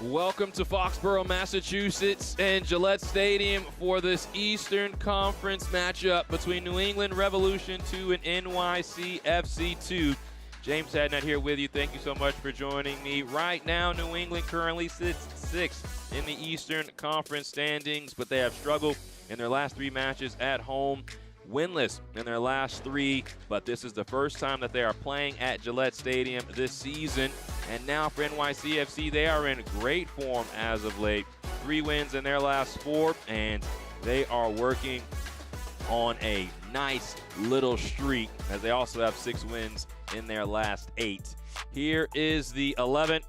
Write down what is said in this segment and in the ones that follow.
Welcome to Foxborough, Massachusetts and Gillette Stadium for this Eastern Conference matchup between New England Revolution 2 and NYCFC 2. James Hadnett here with you. Thank you so much for joining me. Right now, New England currently sits sixth in the Eastern Conference standings, but they have struggled in their last three matches at home. Winless in their last three, but this is the first time that they are playing at Gillette Stadium this season. And now for NYCFC, they are in great form as of late. 3 wins in their last 4, and they are working on a nice little streak, as they also have 6 wins in their last 8. Here is the 11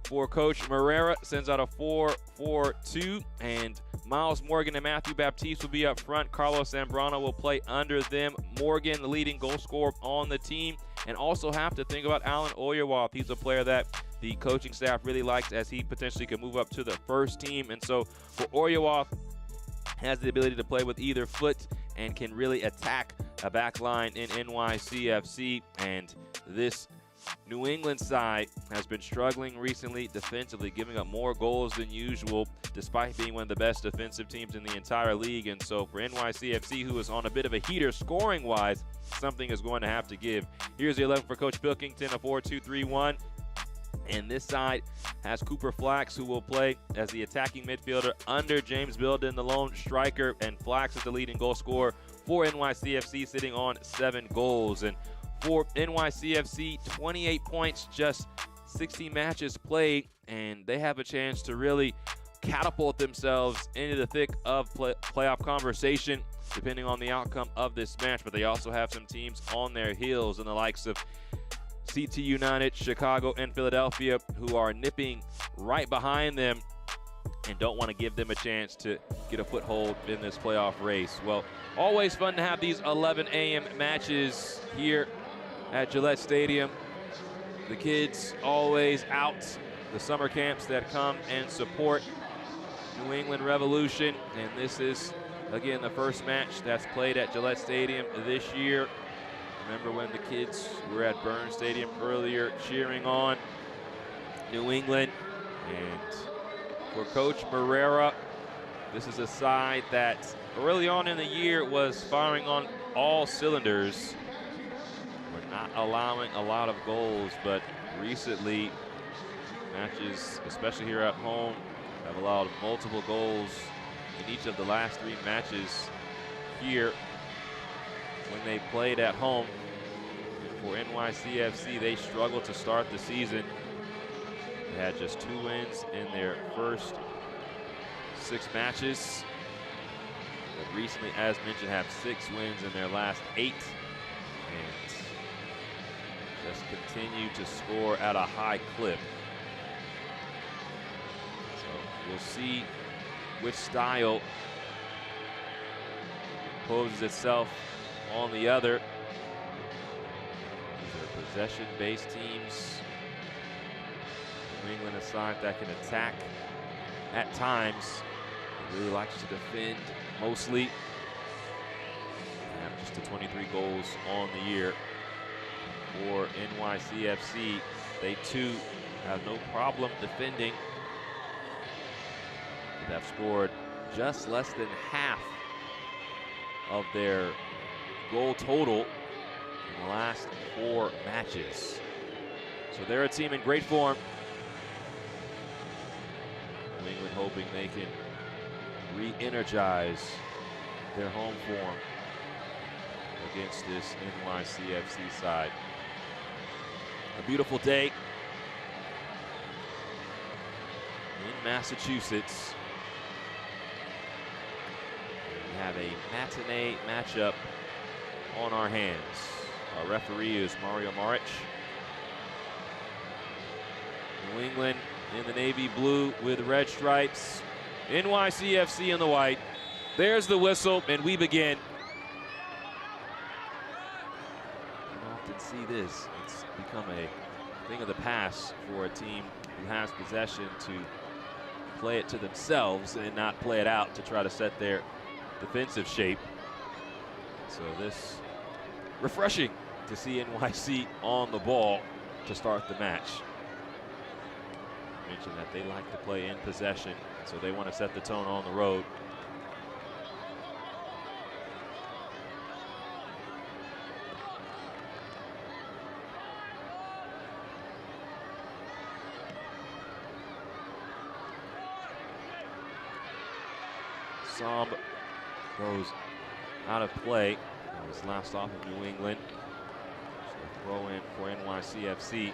for Coach Morera. Sends out a 4-4-2, and Miles Morgan and Matthew Baptiste will be up front. Carlos Zambrano will play under them. Morgan, the leading goal scorer on the team. And also have to think about Alan Oyerwath. He's a player that the coaching staff really likes, as he potentially could move up to the first team. And so for Oyerwath, has the ability to play with either foot and can really attack a back line in NYCFC. And this New England side has been struggling recently defensively, giving up more goals than usual, despite being one of the best defensive teams in the entire league. And so for NYCFC, who is on a bit of a heater scoring-wise, something is going to have to give. Here's the 11 for Coach Pilkington, a 4-2-3-1. And this side has Cooper Flax, who will play as the attacking midfielder under James Bilden, the lone striker. And Flax is the leading goal scorer for NYCFC, sitting on 7 goals. And for NYCFC, 28 points, just 60 matches played, and they have a chance to really catapult themselves into the thick of playoff conversation, depending on the outcome of this match. But they also have some teams on their heels, in the likes of CT United, Chicago, and Philadelphia, who are nipping right behind them and don't want to give them a chance to get a foothold in this playoff race. Well, always fun to have these 11 a.m. matches here at Gillette Stadium. The kids always out, the summer camps that come and support New England Revolution. And this is, again, the first match that's played at Gillette Stadium this year. Remember when the kids were at Burns Stadium earlier cheering on New England. And for Coach Morera, this is a side that early on in the year was firing on all cylinders. Not allowing a lot of goals, but recently matches, especially here at home, have allowed multiple goals in each of the last 3 matches here when they played at home. For NYCFC, they struggled to start the season. They had just 2 wins in their first 6 matches, but recently, as mentioned, have 6 wins in their last 8. And just continue to score at a high clip. So we'll see which style poses itself on the other. These are possession-based teams. New England, a side that can attack at times. It really likes to defend mostly. And just to 23 goals on the year. For NYCFC, they too have no problem defending. They have scored just less than half of their goal total in the last 4 matches. So they're a team in great form. New England hoping they can re-energize their home form against this NYCFC side. A beautiful day in Massachusetts. We have a matinee matchup on our hands. Our referee is Mario Maric. New England in the navy blue with red stripes. NYCFC in the white. There's the whistle, and we begin. You don't often see this. It's become a thing of the past for a team who has possession to play it to themselves and not play it out to try to set their defensive shape. So this refreshing to see NYC on the ball to start the match. mentioned that they like to play in possession, so they want to set the tone on the road. Somb goes out of play. That was last off of New England. So throw in for NYCFC.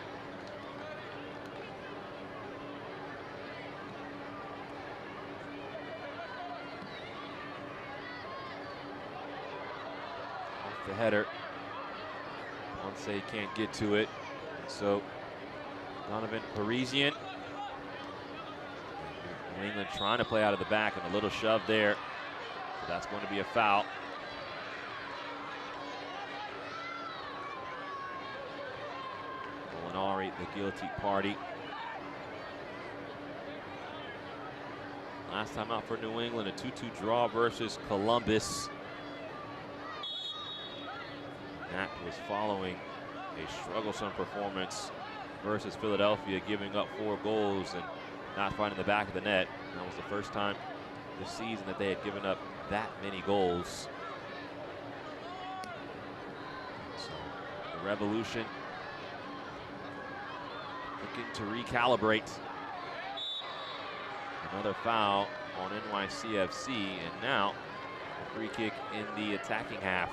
Off the header. Ponce can't get to it. And so Donovan Parisian. New England trying to play out of the back, and a little shove there. So that's going to be a foul. Molinari, the guilty party. Last time out for New England, a 2-2 draw versus Columbus. That was following a strugglesome performance versus Philadelphia, giving up 4 goals and not finding the back of the net. That was the first time this season that they had given up that many goals. So the Revolution looking to recalibrate. Another foul on NYCFC, and now a free kick in the attacking half.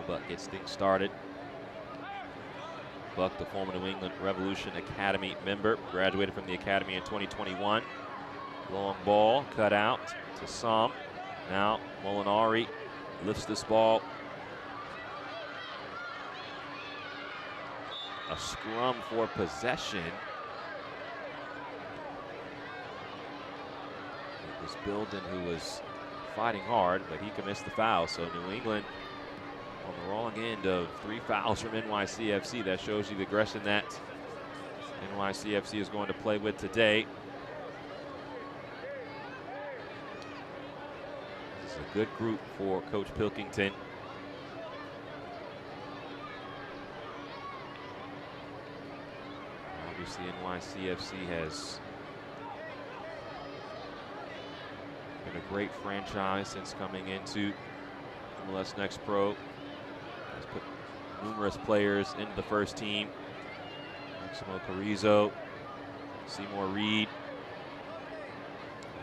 Buck gets things started. Buck, the former New England Revolution Academy member, graduated from the Academy in 2021. Long ball cut out to Somb. Now Molinari lifts this ball. A scrum for possession. It was Bilden who was fighting hard, but he commits the foul. So New England on the wrong end of 3 fouls from NYCFC. That shows you the aggression that NYCFC is going to play with today. This is a good group for Coach Pilkington. Obviously, NYCFC has been a great franchise since coming into MLS Next Pro. Has put numerous players into the first team. Maximo Carrizo, Seymour Reed.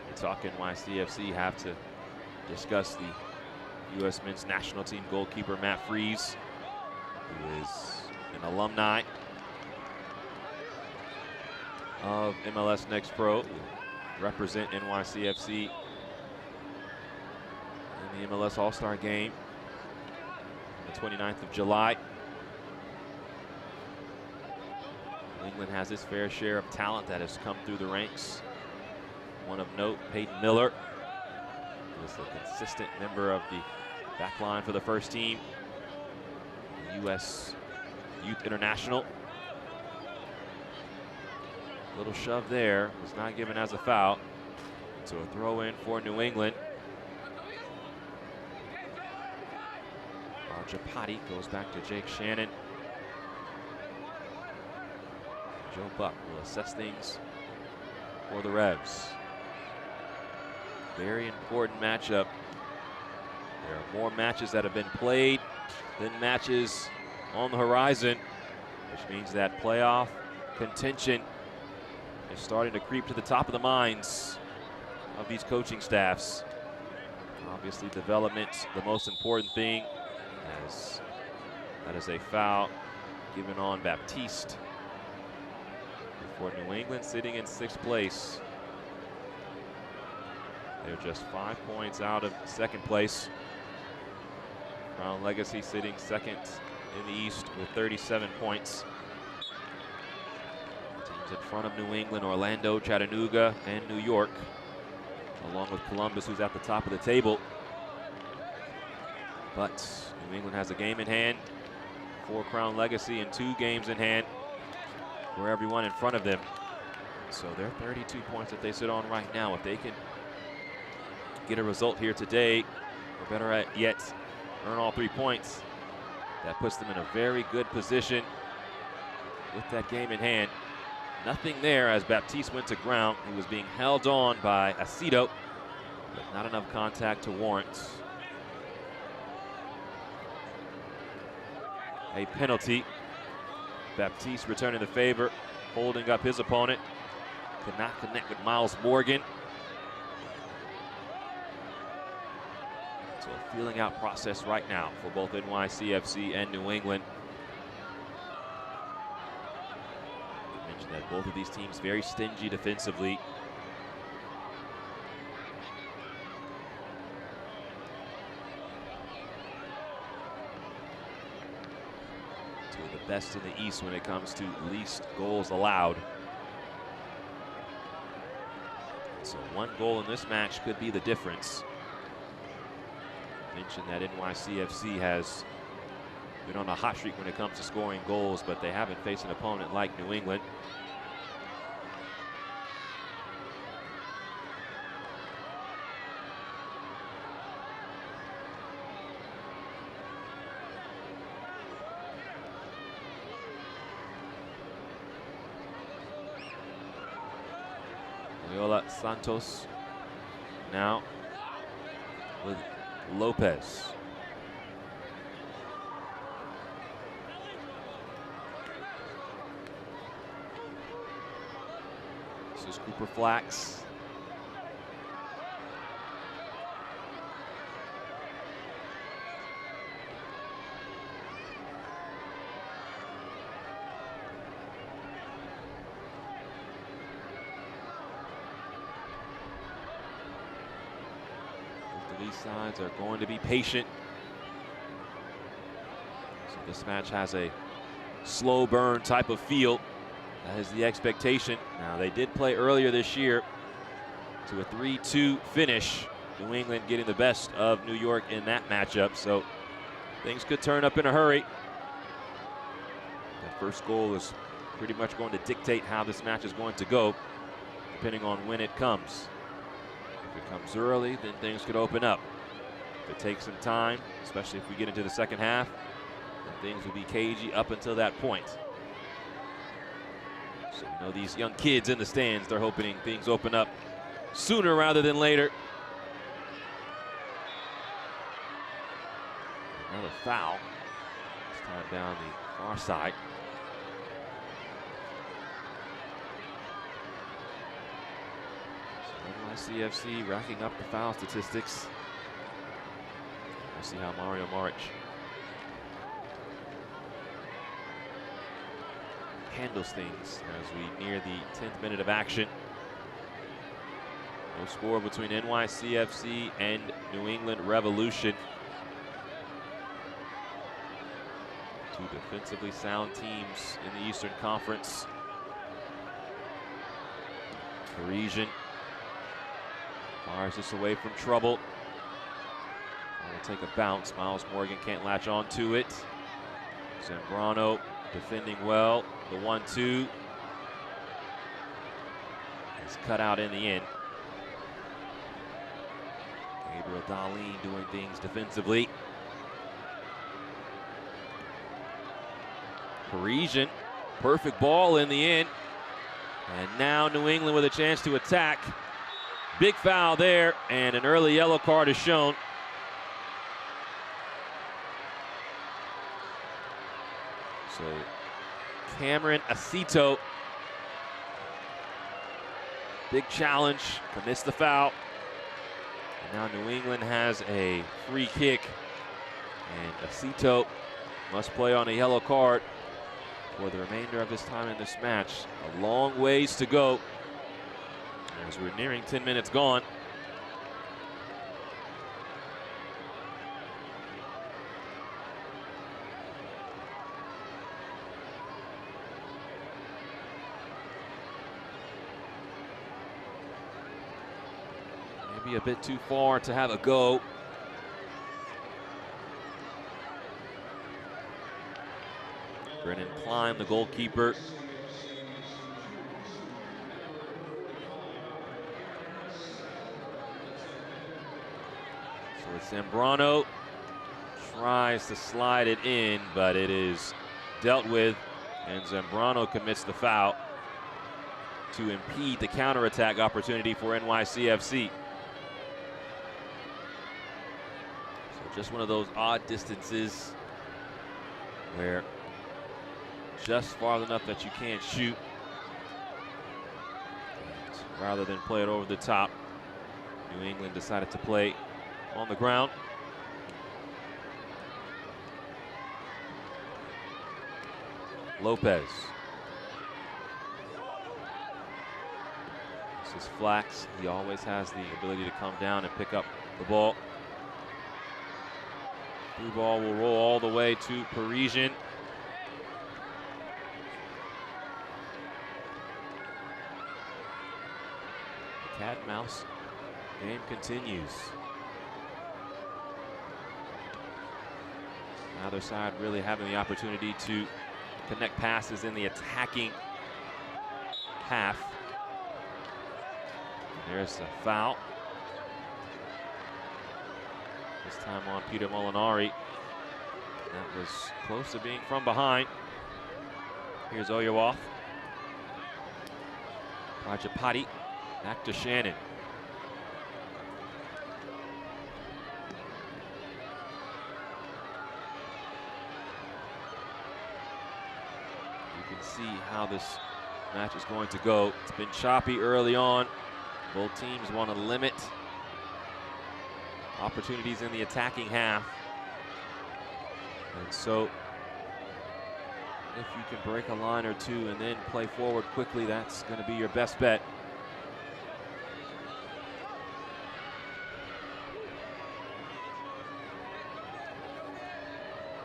We talk NYCFC, have to discuss the U.S. men's national team goalkeeper Matt Freese, who is an alumni of MLS Next Pro, represent NYCFC in the MLS All-Star Game on the 29th of July. New England has its fair share of talent that has come through the ranks. One of note, Peyton Miller, who is a consistent member of the back line for the first team, the U.S. Youth International. Little shove there, was not given as a foul. So a throw in for New England. Japati goes back to Jake Shannon. Joe Buck will assess things for the Revs. Very important matchup. There are more matches that have been played than matches on the horizon, which means that playoff contention is starting to creep to the top of the minds of these coaching staffs. Obviously, development's the most important thing, as that is a foul given on Baptiste. For New England, sitting in 6th place. They're just 5 points out of 2nd place. Crown Legacy sitting 2nd in the East with 37 points. Teams in front of New England, Orlando, Chattanooga, and New York, along with Columbus, who's at the top of the table. But New England has a game in hand for Crown Legacy and 2 games in hand for everyone in front of them. So they're 32 points that they sit on right now. If they can get a result here today, or better yet, earn all 3 points. That puts them in a very good position with that game in hand. Nothing there as Baptiste went to ground. He was being held on by Aceto, but not enough contact to warrant a penalty. Baptiste returning the favor, holding up his opponent. Could not connect with Miles Morgan. So a feeling out process right now for both NYCFC and New England. I mentioned that both of these teams very stingy defensively. Two of the best in the East when it comes to least goals allowed. So 1 goal in this match could be the difference. Mentioned that NYCFC has been on a hot streak when it comes to scoring goals, but they haven't faced an opponent like New England. Loyola Santos now with Lopez. This is Cooper Flax. These sides are going to be patient. So this match has a slow burn type of feel. That is the expectation. Now, they did play earlier this year to a 3-2 finish. New England getting the best of New York in that matchup, so things could turn up in a hurry. That first goal is pretty much going to dictate how this match is going to go, depending on when it comes. If it comes early, then things could open up. If it takes some time, especially if we get into the second half, then things will be cagey up until that point. So you know these young kids in the stands, they're hoping things open up sooner rather than later. Another foul. This time down the far side. NYCFC racking up the foul statistics. We'll see how Mario Maric handles things as we near the 10th minute of action. No score between NYCFC and New England Revolution. Two defensively sound teams in the Eastern Conference. Parisian fires this away from trouble. Will take a bounce. Miles Morgan can't latch on to it. Zambrano defending well. The 1-2 is cut out in the end. Gabriel Darlene doing things defensively. Parisian, perfect ball in the end. And now New England with a chance to attack. Big foul there, and an early yellow card is shown. So Cameron Aceto, big challenge to miss the foul. And now New England has a free kick, and Aceto must play on a yellow card for the remainder of his time in this match. A long ways to go as we're nearing 10 minutes gone. Maybe a bit too far to have a go. Brennan Klein, the goalkeeper. So it's Zambrano. tries to slide it in, but it is dealt with, and Zambrano commits the foul to impede the counterattack opportunity for NYCFC. So just one of those odd distances where just far enough that you can't shoot. And rather than play it over the top, New England decided to play on the ground. Lopez. This is Flax. He always has the ability to come down and pick up the ball. Blue ball will roll all the way to Parisian. The cat and mouse game continues. Neither side really having the opportunity to connect passes in the attacking half. There's a foul. This time on Peter Molinari. That was close to being from behind. Here's Oyoff. Rajapati back to Shannon. You can see how this match is going to go. It's been choppy early on. Both teams want to limit opportunities in the attacking half. And so if you can break a line or two and then play forward quickly, that's going to be your best bet.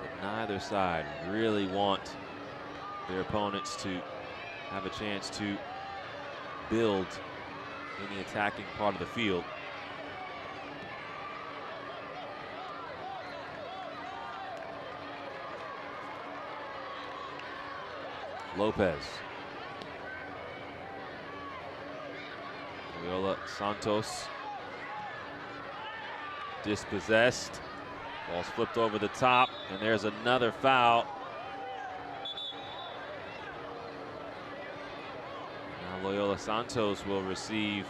But neither side really want their opponents to have a chance to build in the attacking part of the field. Lopez. Loyola Santos dispossessed. Ball's flipped over the top, and there's another foul. Now Loyola Santos will receive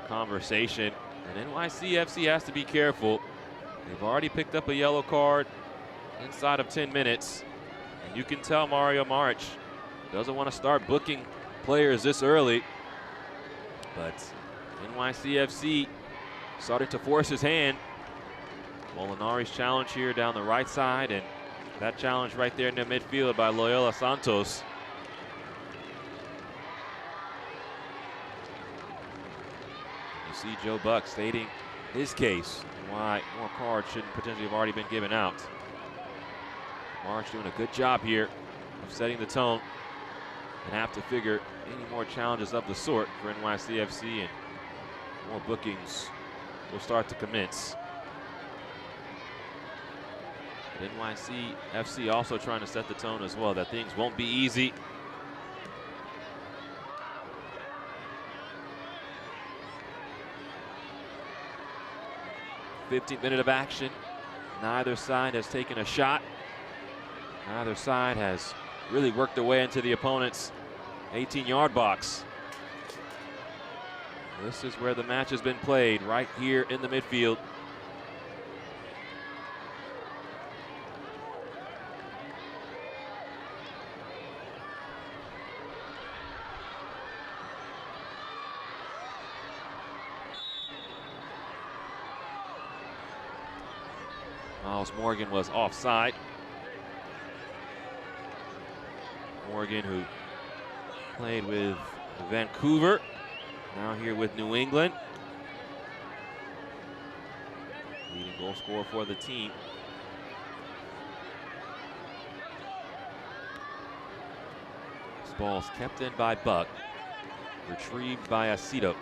a conversation, and NYCFC has to be careful. They've already picked up a yellow card inside of 10 minutes. And you can tell Mario March doesn't want to start booking players this early. But NYCFC started to force his hand. Molinari's challenge here down the right side, and that challenge right there in the midfield by Loyola Santos. You see Joe Buck stating his case and why more cards shouldn't potentially have already been given out. March doing a good job here of setting the tone, and have to figure any more challenges of the sort for NYCFC, and more bookings will start to commence. But NYCFC also trying to set the tone as well, that things won't be easy. $15 minutes of action. Neither side has taken a shot. Neither side has really worked their way into the opponent's 18-yard box. This is where the match has been played, right here in the midfield. Miles Morgan was offside. Morgan, who played with Vancouver, now here with New England. Leading goal scorer for the team. This ball's kept in by Buck, retrieved by Aceto.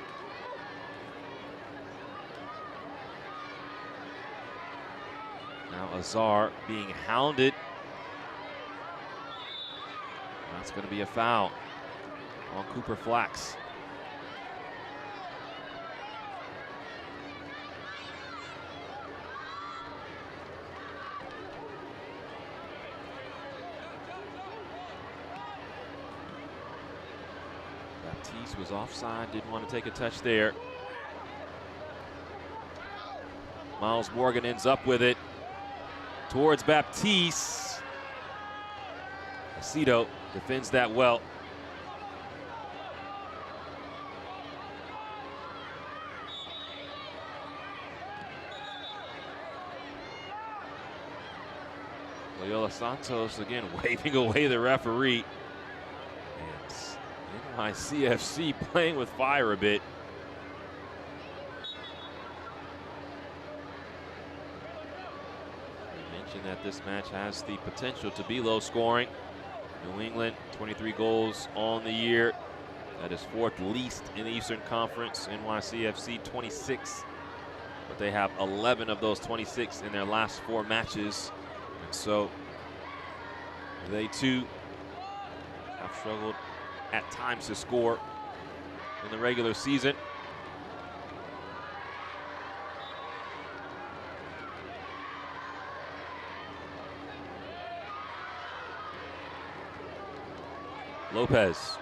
Now Azar being hounded. That's going to be a foul on Cooper Flax. Baptiste was offside, didn't want to take a touch there. Miles Morgan ends up with it towards Baptiste. Aceto defends that well. Loyola Santos again waving away the referee. And NYCFC playing with fire a bit. We mentioned that this match has the potential to be low scoring. New England, 23 goals on the year. That is fourth least in the Eastern Conference. NYCFC, 26. But they have 11 of those 26 in their last 4 matches. And so they too have struggled at times to score in the regular season. Lopez.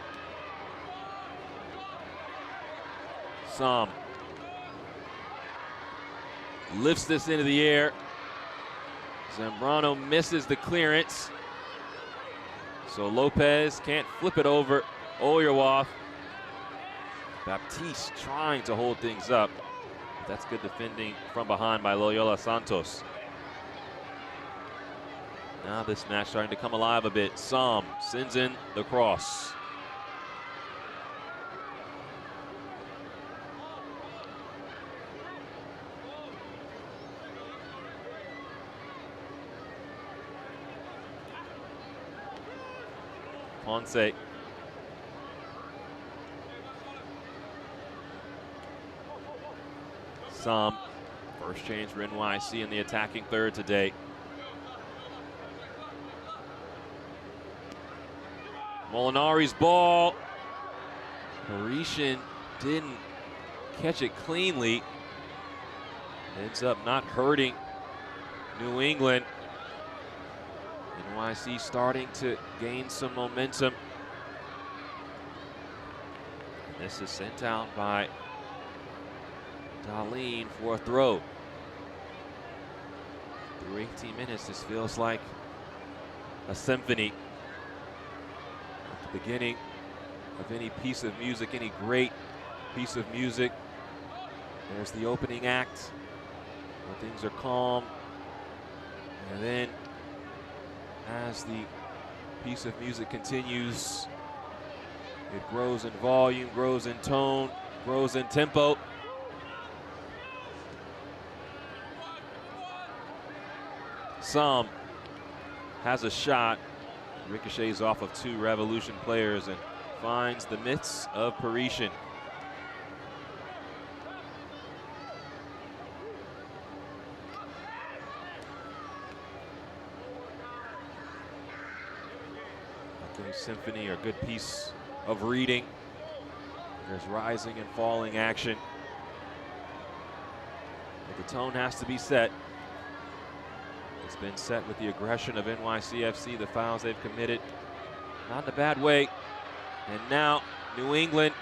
Sam lifts this into the air. Zambrano misses the clearance. So Lopez can't flip it over. Oyerwoff. Baptiste trying to hold things up. That's good defending from behind by Loyola Santos. Now this match starting to come alive a bit. Sam sends in the cross. Ponce. Sam, first change for NYC in the attacking third today. Molinari's ball. Parisian didn't catch it cleanly. Ends up not hurting New England. NYC starting to gain some momentum. And this is sent out by Darlene for a throw. Through 18 minutes, this feels like a symphony. At the beginning of any piece of music, any great piece of music, there's the opening act where things are calm. And then as the piece of music continues, it grows in volume, grows in tone, grows in tempo. Sam has a shot, ricochets off of 2 Revolution players and finds the midst of Parisian. Symphony, or good piece of reading. There's rising and falling action. But the tone has to be set. It's been set with the aggression of NYCFC, the fouls they've committed. Not in a bad way. And now New England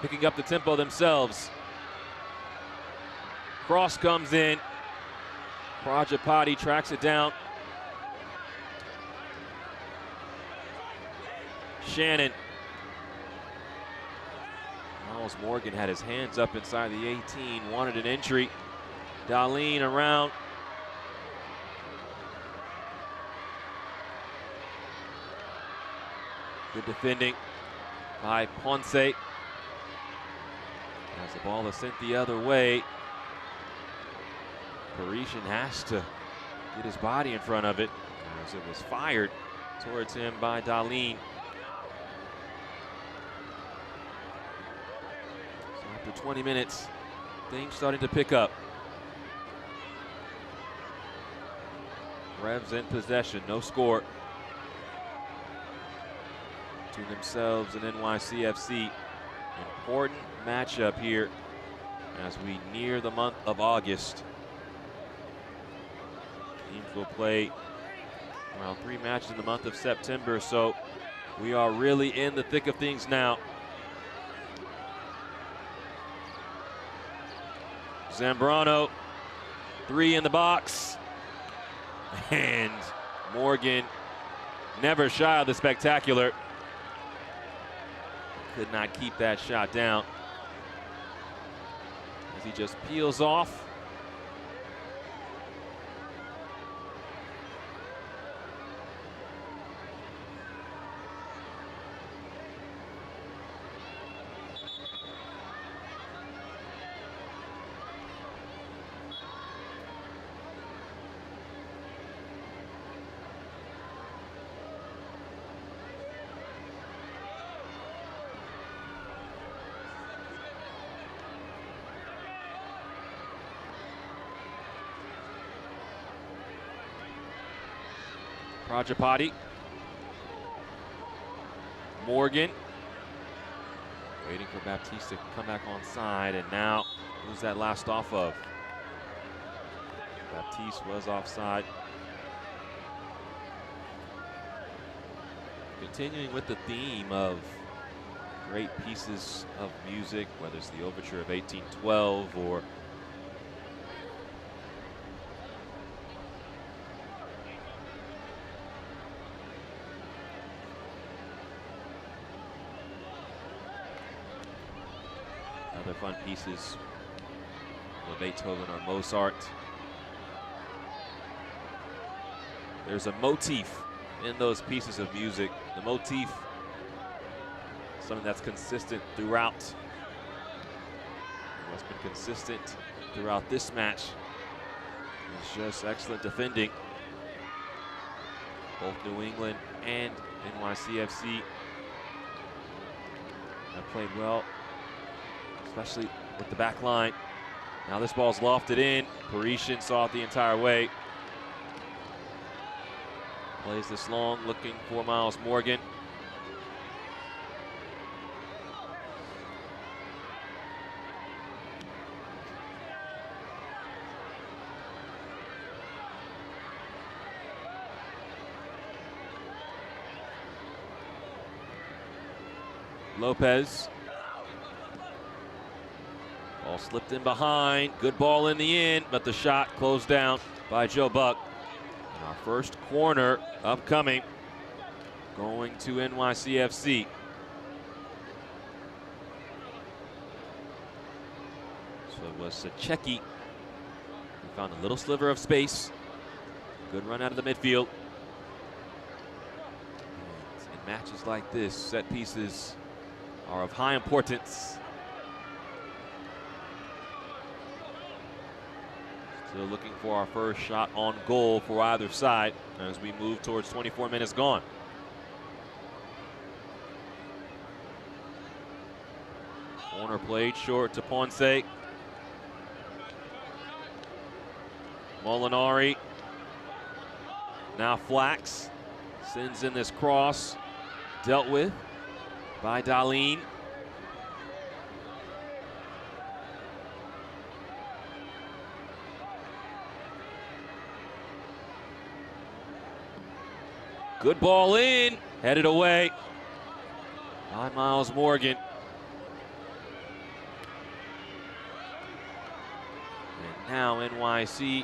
picking up the tempo themselves. Cross comes in. Prajapati tracks it down. Shannon. Miles Morgan had his hands up inside the 18, wanted an entry. Darlene around. Good defending by Ponce. As the ball is sent the other way, Parisian has to get his body in front of it as it was fired towards him by Darlene. After 20 minutes, things starting to pick up. Revs in possession, no score. To themselves and NYCFC. Important matchup here as we near the month of August. Teams will play around 3 matches in the month of September, so we are really in the thick of things now. Zambrano, 3 in the box. And Morgan, never shy of the spectacular. Could not keep that shot down as he just peels off. Prajapati. Morgan. Waiting for Baptiste to come back on side, and now who's that last off of? Baptiste was offside. Continuing with the theme of great pieces of music, whether it's the overture of 1812 or other fun pieces, Beethoven or Mozart. There's a motif in those pieces of music. The motif, something that's consistent throughout. What's been consistent throughout this match is just excellent defending. Both New England and NYCFC have played well, especially with the back line. Now this ball's lofted in. Parisian saw it the entire way. Plays this long, looking for Miles Morgan. Lopez. Ball slipped in behind. Good ball in the end, but the shot closed down by Joe Buck. And our first corner upcoming, going to NYCFC. So it was Sachecki who found a little sliver of space. Good run out of the midfield. And in matches like this, set pieces are of high importance. Still looking for our first shot on goal for either side as we move towards 24 minutes gone. Corner played short to Ponce. Molinari. Now Flax sends in this cross, dealt with by Darlene. Good ball in, headed away by Miles Morgan. And now NYC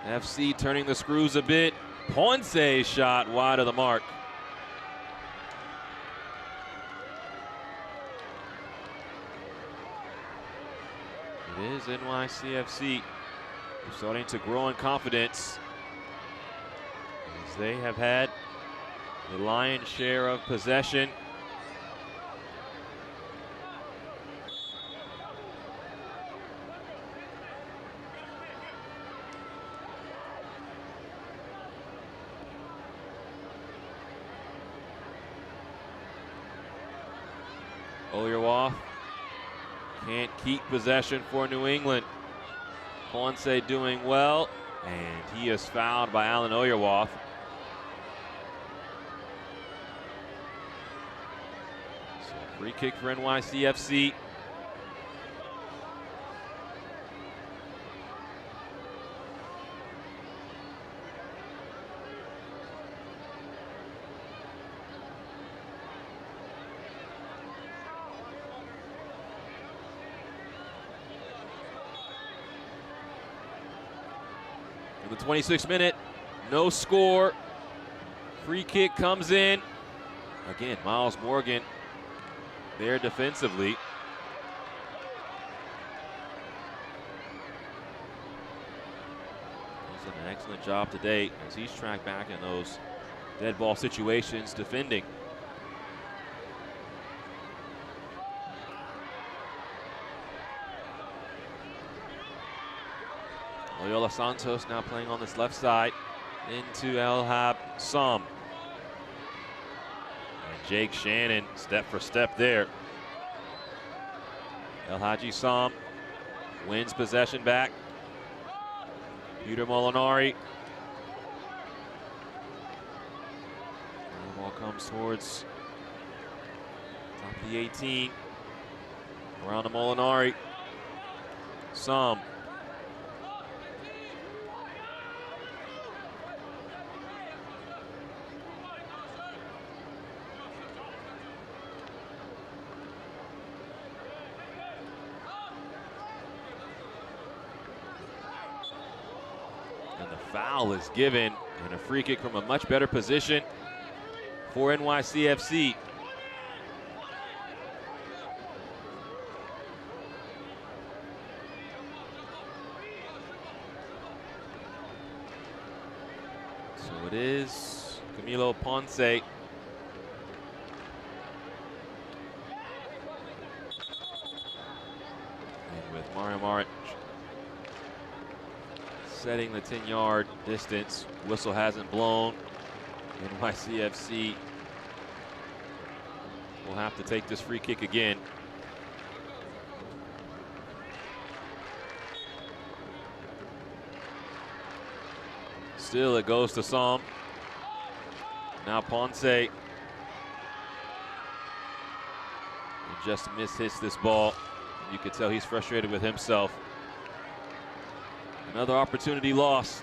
FC turning the screws a bit. Ponce's shot wide of the mark. It is NYCFC starting to grow in confidence, as they have had the lion's share of possession. Oyerwoff can't keep possession for New England. Ponce doing well, and he is fouled by Alan Oyerwoff. So free kick for NYCFC. In the 26th minute, no score. Free kick comes in. Again, Miles Morgan there defensively. He's done an excellent job today as he's tracked back in those dead ball situations defending. Loyola Santos now playing on this left side into El Hab Sam. And Jake Shannon step for step there. El Hadji Sam wins possession back. Peter Molinari. And the ball comes towards top of the 18. Around to Molinari. Sam. And the foul is given, and a free kick from a much better position for NYCFC. So it is Camilo Ponce. And with Mario Maric setting the 10-yard distance. Whistle hasn't blown. NYCFC will have to take this free kick again. Still it goes to Sam. Now Ponce. He just mishits this ball. You could tell he's frustrated with himself. Another opportunity lost.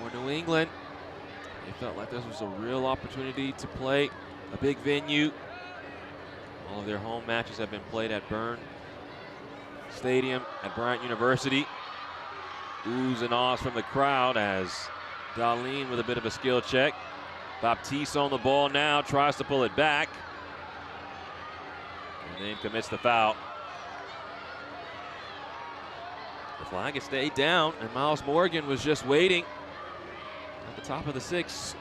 For New England, they felt like this was a real opportunity to play a big venue. All of their home matches have been played at Byrne Stadium at Bryant University. Oohs and ahs from the crowd as Darlene with a bit of a skill check. Baptiste on the ball now, tries to pull it back, and then commits the foul. The flag has stayed down, and Miles Morgan was just waiting at the top of the 6.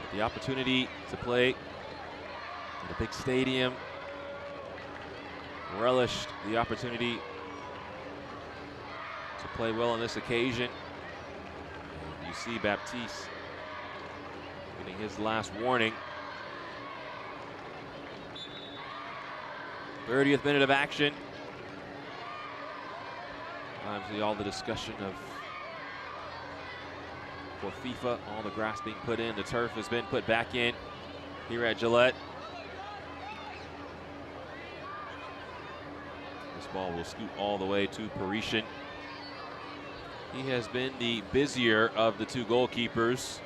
But the opportunity to play in a big stadium, relished the opportunity to play well on this occasion. And you see Baptiste getting his last warning. 30th minute of action. Obviously all the discussion of, for FIFA, all the grass being put in, the turf has been put back in here at Gillette. This ball will scoot all the way to Parisian. He has been the busier of the two goalkeepers.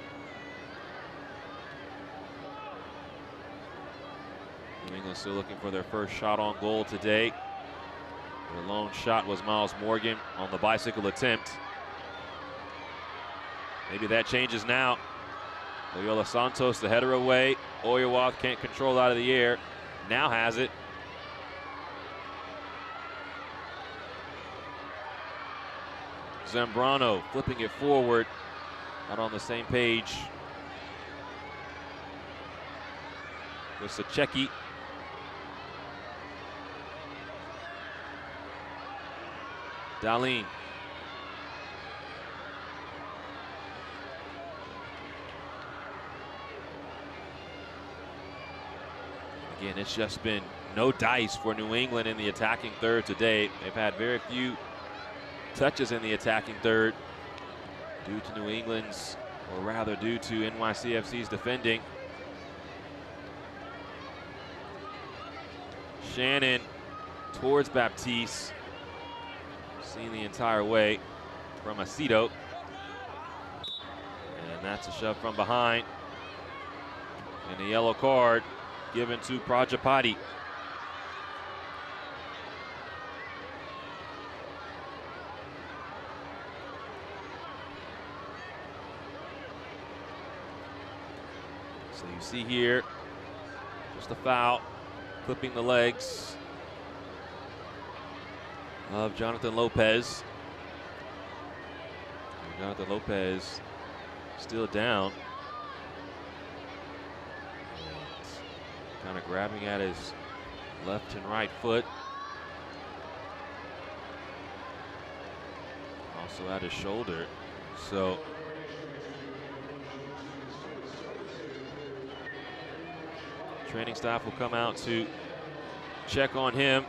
New England still looking for their first shot on goal today. The lone shot was Miles Morgan on the bicycle attempt. Maybe that changes now. Loyola Santos, the header away. Oyawath can't control out of the air. Now has it. Zambrano flipping it forward. Not on the same page with Sacchetti. Darlene. Again, it's just been no dice for New England in the attacking third today. They've had very few touches in the attacking third due to New England's, or rather due to NYCFC's defending. Shannon towards Baptiste, seen the entire way from Aceto. And that's a shove from behind. And a yellow card given to Prajapati. So you see here, just a foul, clipping the legs of Jonathan Lopez. And Jonathan Lopez still down. Kind of grabbing at his left and right foot. Also at his shoulder. So training staff will come out to check on him.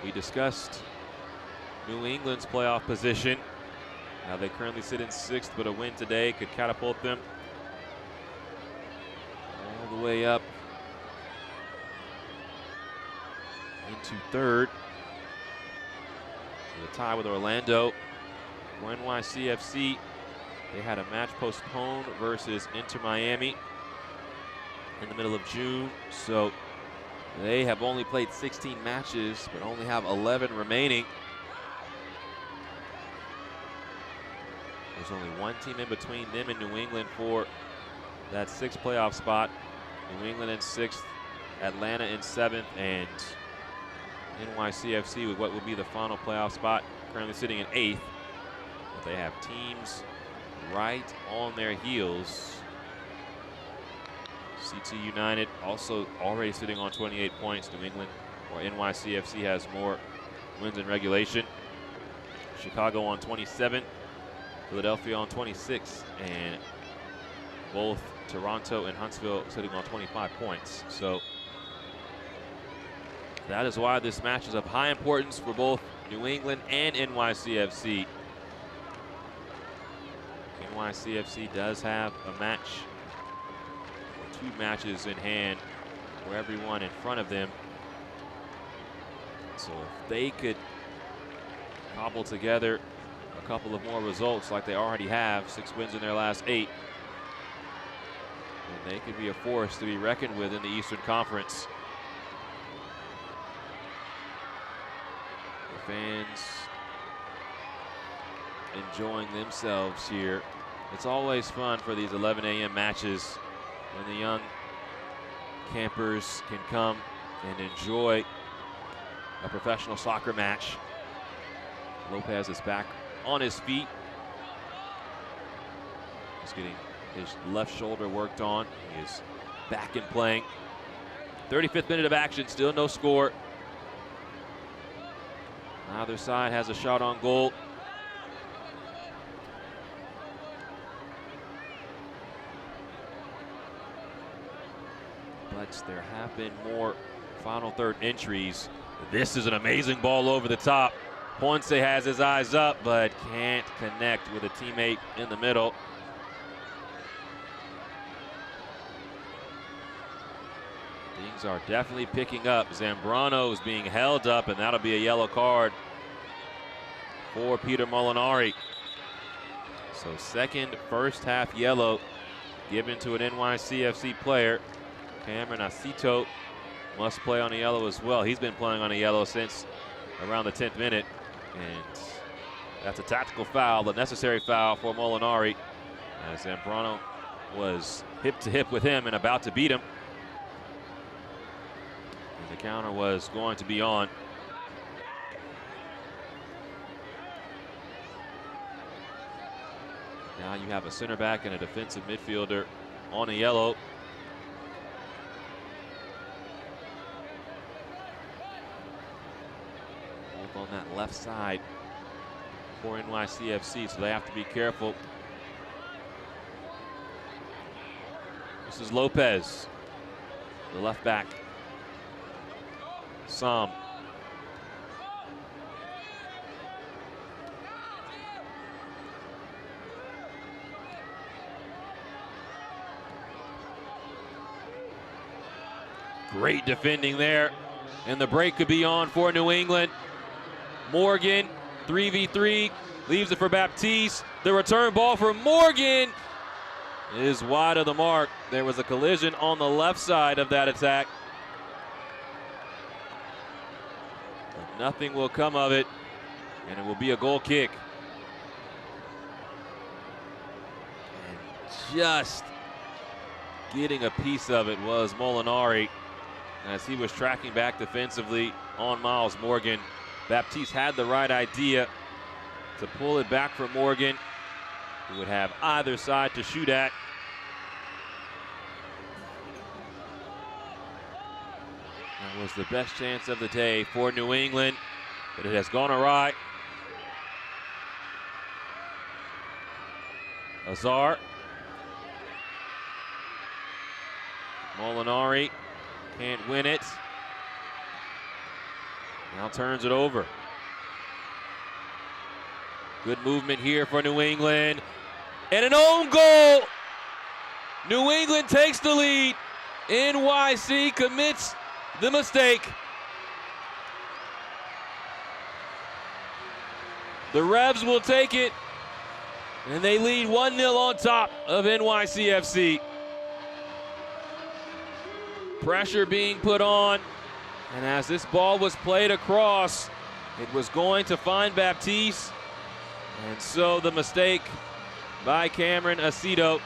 We discussed New England's playoff position. Now they currently sit in 6th, but a win today could catapult them all the way up into 3rd. The tie with Orlando. For NYCFC, they had a match postponed versus Inter Miami in the middle of June. So they have only played 16 matches, but only have 11 remaining. There's only one team in between them and New England for that 6th playoff spot. New England in 6th, Atlanta in 7th, and NYCFC with what would be the final playoff spot, currently sitting in 8th. But they have teams right on their heels. CT United also already sitting on 28 points. New England, or NYCFC, has more wins in regulation. Chicago on 27, Philadelphia on 26, and both Toronto and Huntsville sitting on 25 points. So that is why this match is of high importance for both New England and NYCFC. NYCFC does have a match, or 2 matches in hand for everyone in front of them. So if they could cobble together a couple of more results like they already have, 6 wins in their last 8, then they could be a force to be reckoned with in the Eastern Conference. The fans enjoying themselves here. It's always fun for these 11 a.m. matches when the young campers can come and enjoy a professional soccer match. Lopez is back on his feet. He's getting his left shoulder worked on. He is back in playing. 35th minute of action, still no score. Neither side has a shot on goal. But there have been more final third entries. This is an amazing ball over the top. Ponce has his eyes up, but can't connect with a teammate in the middle. Things are definitely picking up. Zambrano is being held up, and that'll be a yellow card for Peter Molinari. So second first half yellow given to an NYCFC player. Cameron Aceto must play on a yellow as well. He's been playing on a yellow since around the 10th minute. And that's a tactical foul, the necessary foul for Molinari, as Zambrano was hip to hip with him and about to beat him. And the counter was going to be on. Now you have a center back and a defensive midfielder on a yellow. on that left side for NYCFC, so they have to be careful. This is Lopez, the left back. Sam. Great defending there, and the break could be on for New England. Morgan, 3v3, leaves it for Baptiste. The return ball for Morgan is wide of the mark. There was a collision on the left side of that attack. But nothing will come of it, and it will be a goal kick. And just getting a piece of it was Molinari as he was tracking back defensively on Miles Morgan. Baptiste had the right idea to pull it back for Morgan, who would have either side to shoot at. That was the best chance of the day for New England, but it has gone awry. Azar. Molinari can't win it. Now turns it over. Good movement here for New England. And an own goal! New England takes the lead. NYC commits the mistake. The Revs will take it, and they lead 1-0 on top of NYCFC. Pressure being put on, and as this ball was played across, it was going to find Baptiste, and so the mistake by Cameron Aceto,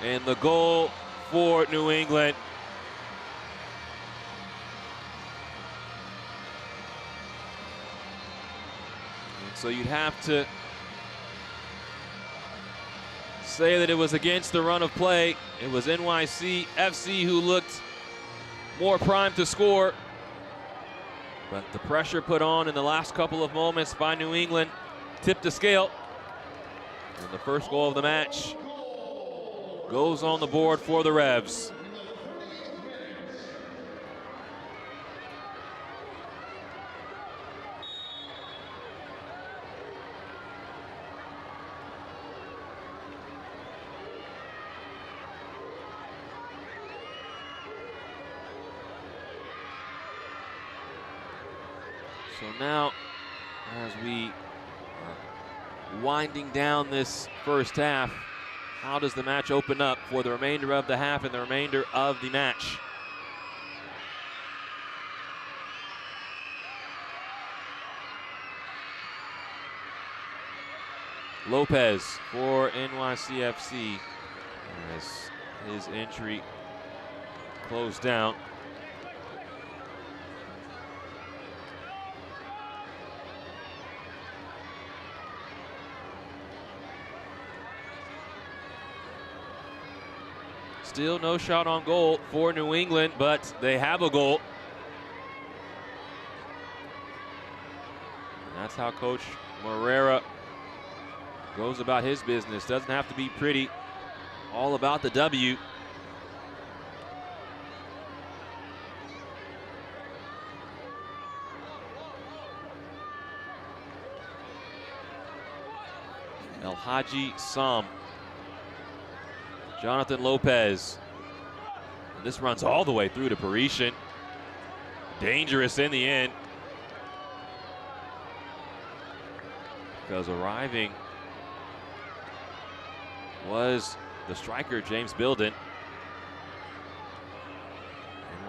and the goal for New England. And so you'd have to say that it was against the run of play. It was NYCFC who looked more primed to score, but the pressure put on in the last couple of moments by New England tipped the scale, and the first goal of the match goes on the board for the Revs. So now, as we are winding down this first half, how does the match open up for the remainder of the half and the remainder of the match? Lopez for NYCFC as his entry closed down. Still no shot on goal for New England, but they have a goal. And that's how Coach Morera goes about his business. Doesn't have to be pretty. All about the W. El Hadji Sam. Jonathan Lopez. And this runs all the way through to Parisian. Dangerous in the end, because arriving was the striker, James Bilden.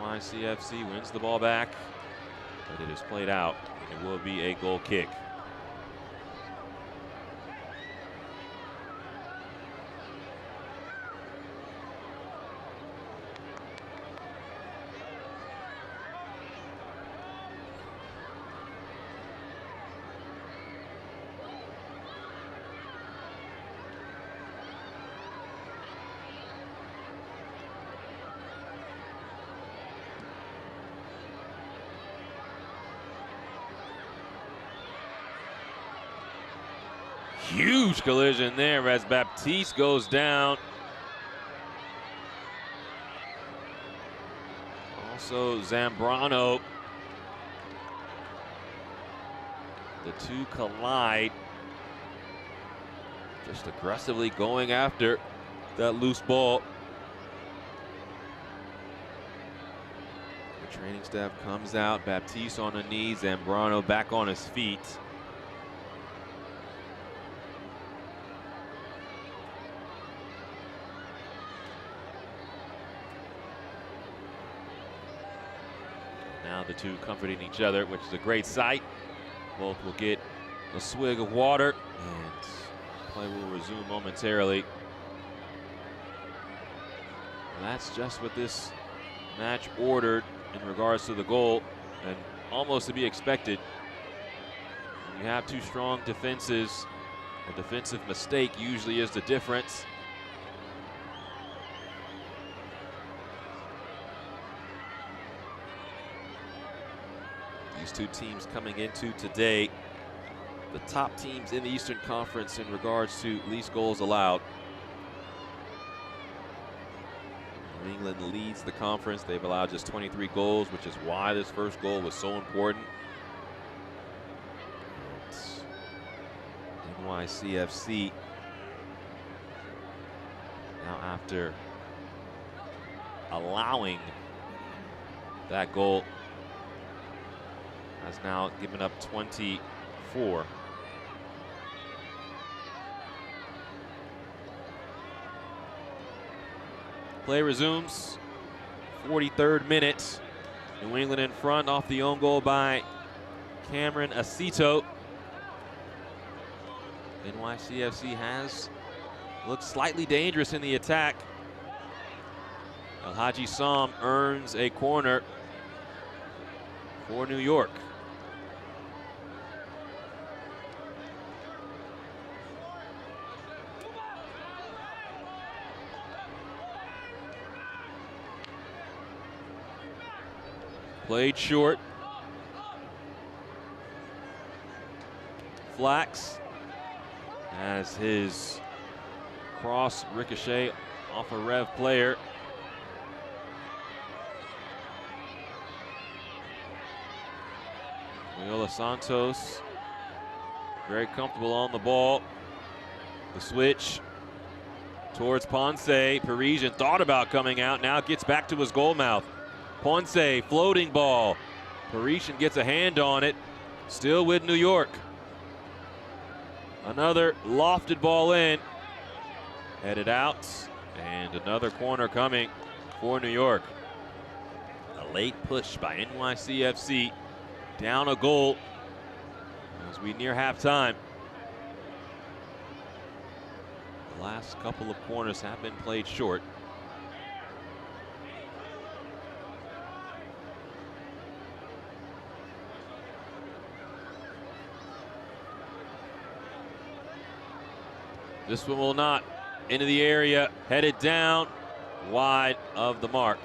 NYCFC wins the ball back, but it is played out, and it will be a goal kick. Huge collision there as Baptiste goes down. Also Zambrano. The two collide. Just aggressively going after that loose ball. The training staff comes out. Baptiste on the knees. Zambrano back on his feet. Now the two comforting each other, which is a great sight. Both will get a swig of water, and play will resume momentarily. And that's just what this match ordered in regards to the goal, and almost to be expected. When you have two strong defenses, a defensive mistake usually is the difference. These two teams coming into today, the top teams in the Eastern Conference in regards to least goals allowed. New England leads the conference. They've allowed just 23 goals, which is why this first goal was so important. And NYCFC, now after allowing that goal, has now given up 24. Play resumes, 43rd minute. New England in front off the own goal by Cameron Aceto. NYCFC has looked slightly dangerous in the attack. Alhaji Sam earns a corner for New York. Played short. Flax as his cross ricochet off a Rev player. Viola Santos very comfortable on the ball. The switch towards Ponce. Parisian thought about coming out, now gets back to his goal mouth. Ponce, floating ball. Parisian gets a hand on it. Still with New York. Another lofted ball in. Headed out. And another corner coming for New York. A late push by NYCFC. Down a goal as we near halftime. The last couple of corners have been played short. This one will not. Into the area, headed down, wide of the mark.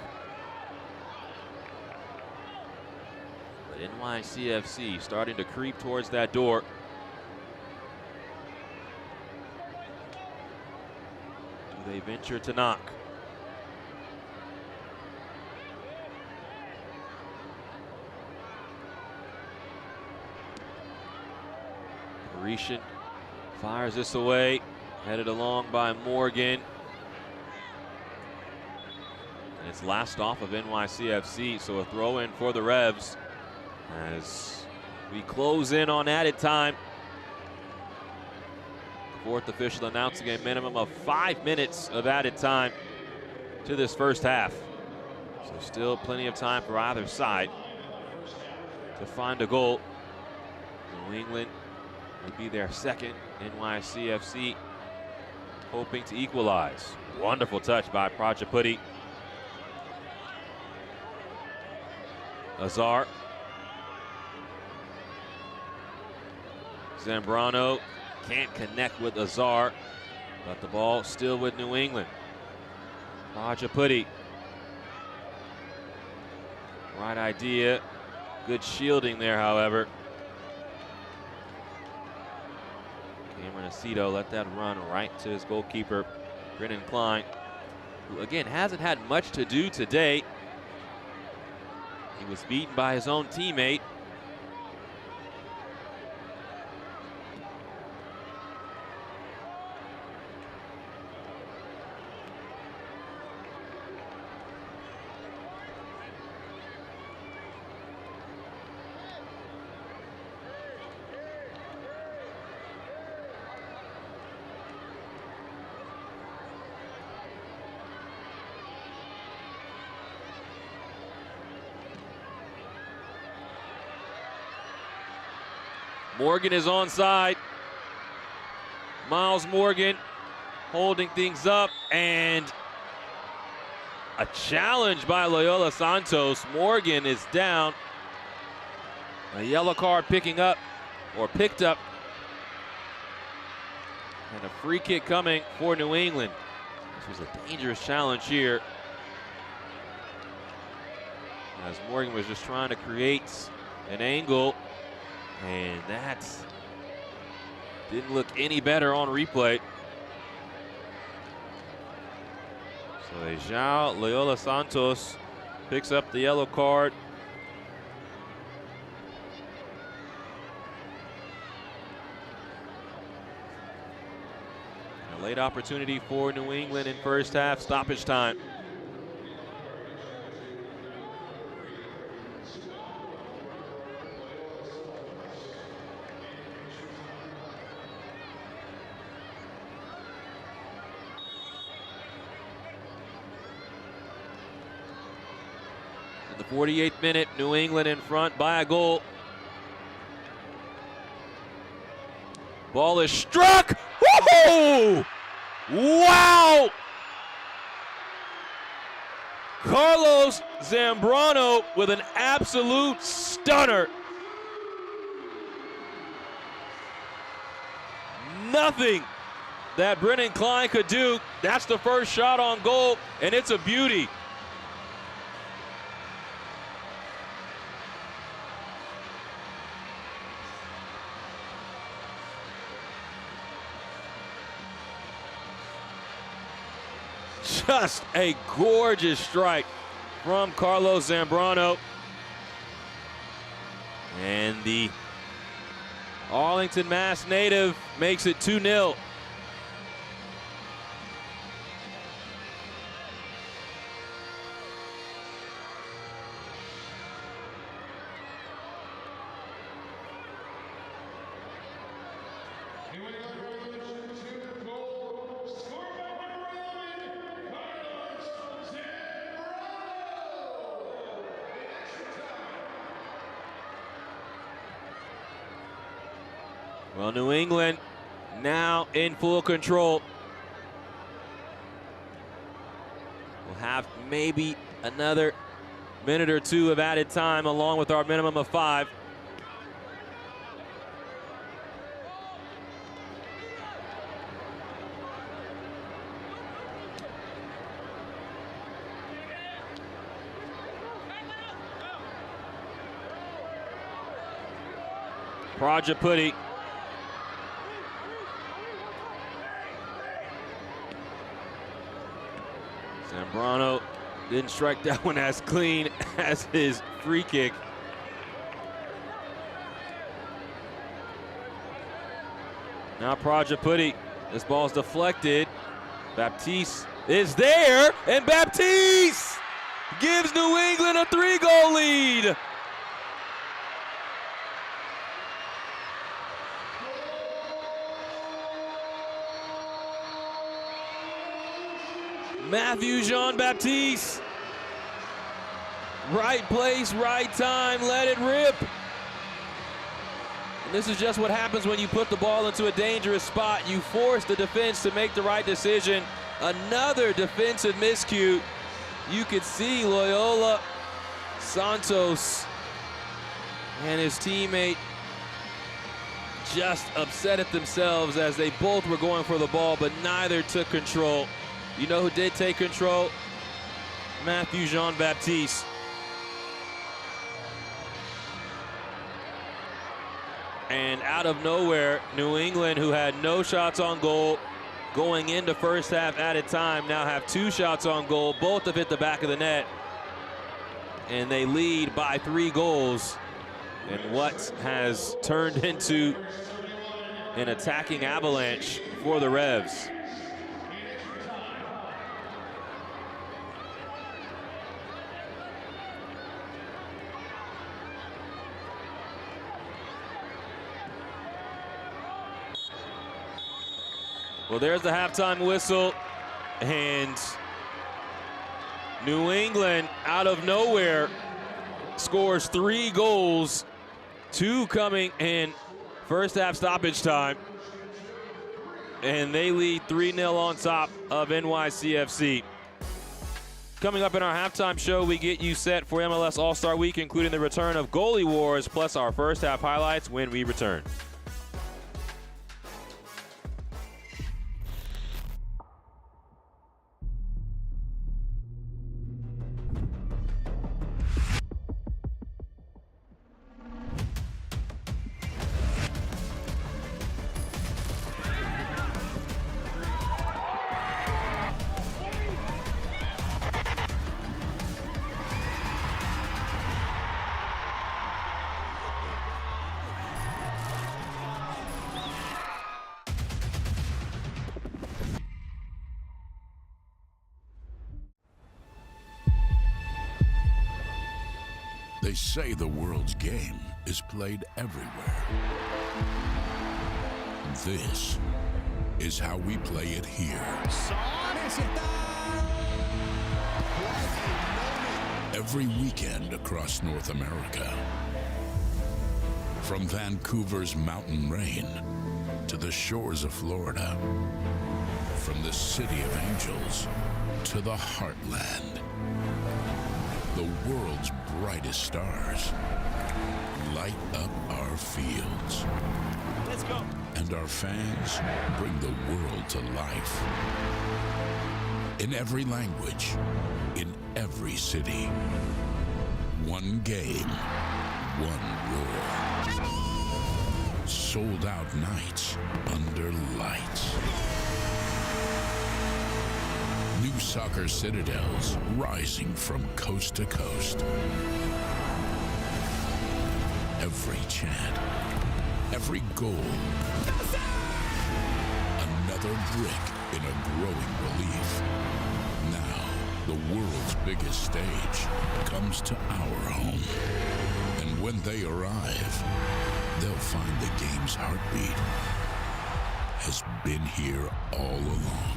But NYCFC starting to creep towards that door. Do they venture to knock? Parisian fires this away. Headed along by Morgan. And it's last off of NYCFC, so a throw in for the Revs as we close in on added time. The fourth official announcing a minimum of 5 minutes of added time to this first half. So still plenty of time for either side to find a goal. New England would be their second. NYCFC hoping to equalize. Wonderful touch by Prajapati. Azar. Zambrano can't connect with Azar, but the ball still with New England. Prajapati. Right idea. Good shielding there, however. Cameron Montecito let that run right to his goalkeeper, Brennan Klein, who again hasn't had much to do today. He was beaten by his own teammate. Morgan is onside. Miles Morgan holding things up, and a challenge by Loyola Santos. Morgan is down. A yellow card picked up. And a free kick coming for New England. This was a dangerous challenge here, as Morgan was just trying to create an angle. And that didn't look any better on replay. So João Loyola Santos picks up the yellow card. A late opportunity for New England in first half, stoppage time. In the 48th minute, New England in front by a goal. Ball is struck. Whoa! Wow! Carlos Zambrano with an absolute stunner. Nothing that Brennan Klein could do. That's the first shot on goal, and it's a beauty. Just a gorgeous strike from Carlos Zambrano. And the Arlington Mass native makes it 2-0. Well, New England now in full control. We'll have maybe another minute or two of added time, along with our minimum of 5. Prajapudi. Zambrano didn't strike that one as clean as his free kick. Now Prajapudi. This ball's deflected. Baptiste is there, and Baptiste gives New England a 3-goal lead. Matthew Jean-Baptiste. Right place, right time, let it rip. And this is just what happens when you put the ball into a dangerous spot. You force the defense to make the right decision. Another defensive miscue. You could see Loyola Santos and his teammate just upset at themselves as they both were going for the ball, but neither took control. You know who did take control? Matthew Jean-Baptiste. And out of nowhere, New England, who had no shots on goal going into first half at a time, now have 2 shots on goal. Both have hit the back of the net. And they lead by 3 goals in what has turned into an attacking avalanche for the Revs. Well, there's the halftime whistle, and New England, out of nowhere, scores 3 goals, 2 coming in first half stoppage time, and they lead 3-0 on top of NYCFC. Coming up in our halftime show, we get you set for MLS All-Star Week, including the return of Goalie Wars, plus our first half highlights when we return. They say the world's game is played everywhere. This is how we play it here. Every weekend across North America. From Vancouver's mountain rain to the shores of Florida. From the City of Angels to the Heartland. The world's brightest stars light up our fields. Let's go. And our fans bring the world to life. In every language, in every city. One game, one roar. Sold out nights under lights. New soccer citadels rising from coast to coast. Every chant, every goal, another brick in a growing relief. Now, the world's biggest stage comes to our home. And when they arrive, they'll find the game's heartbeat has been here all along.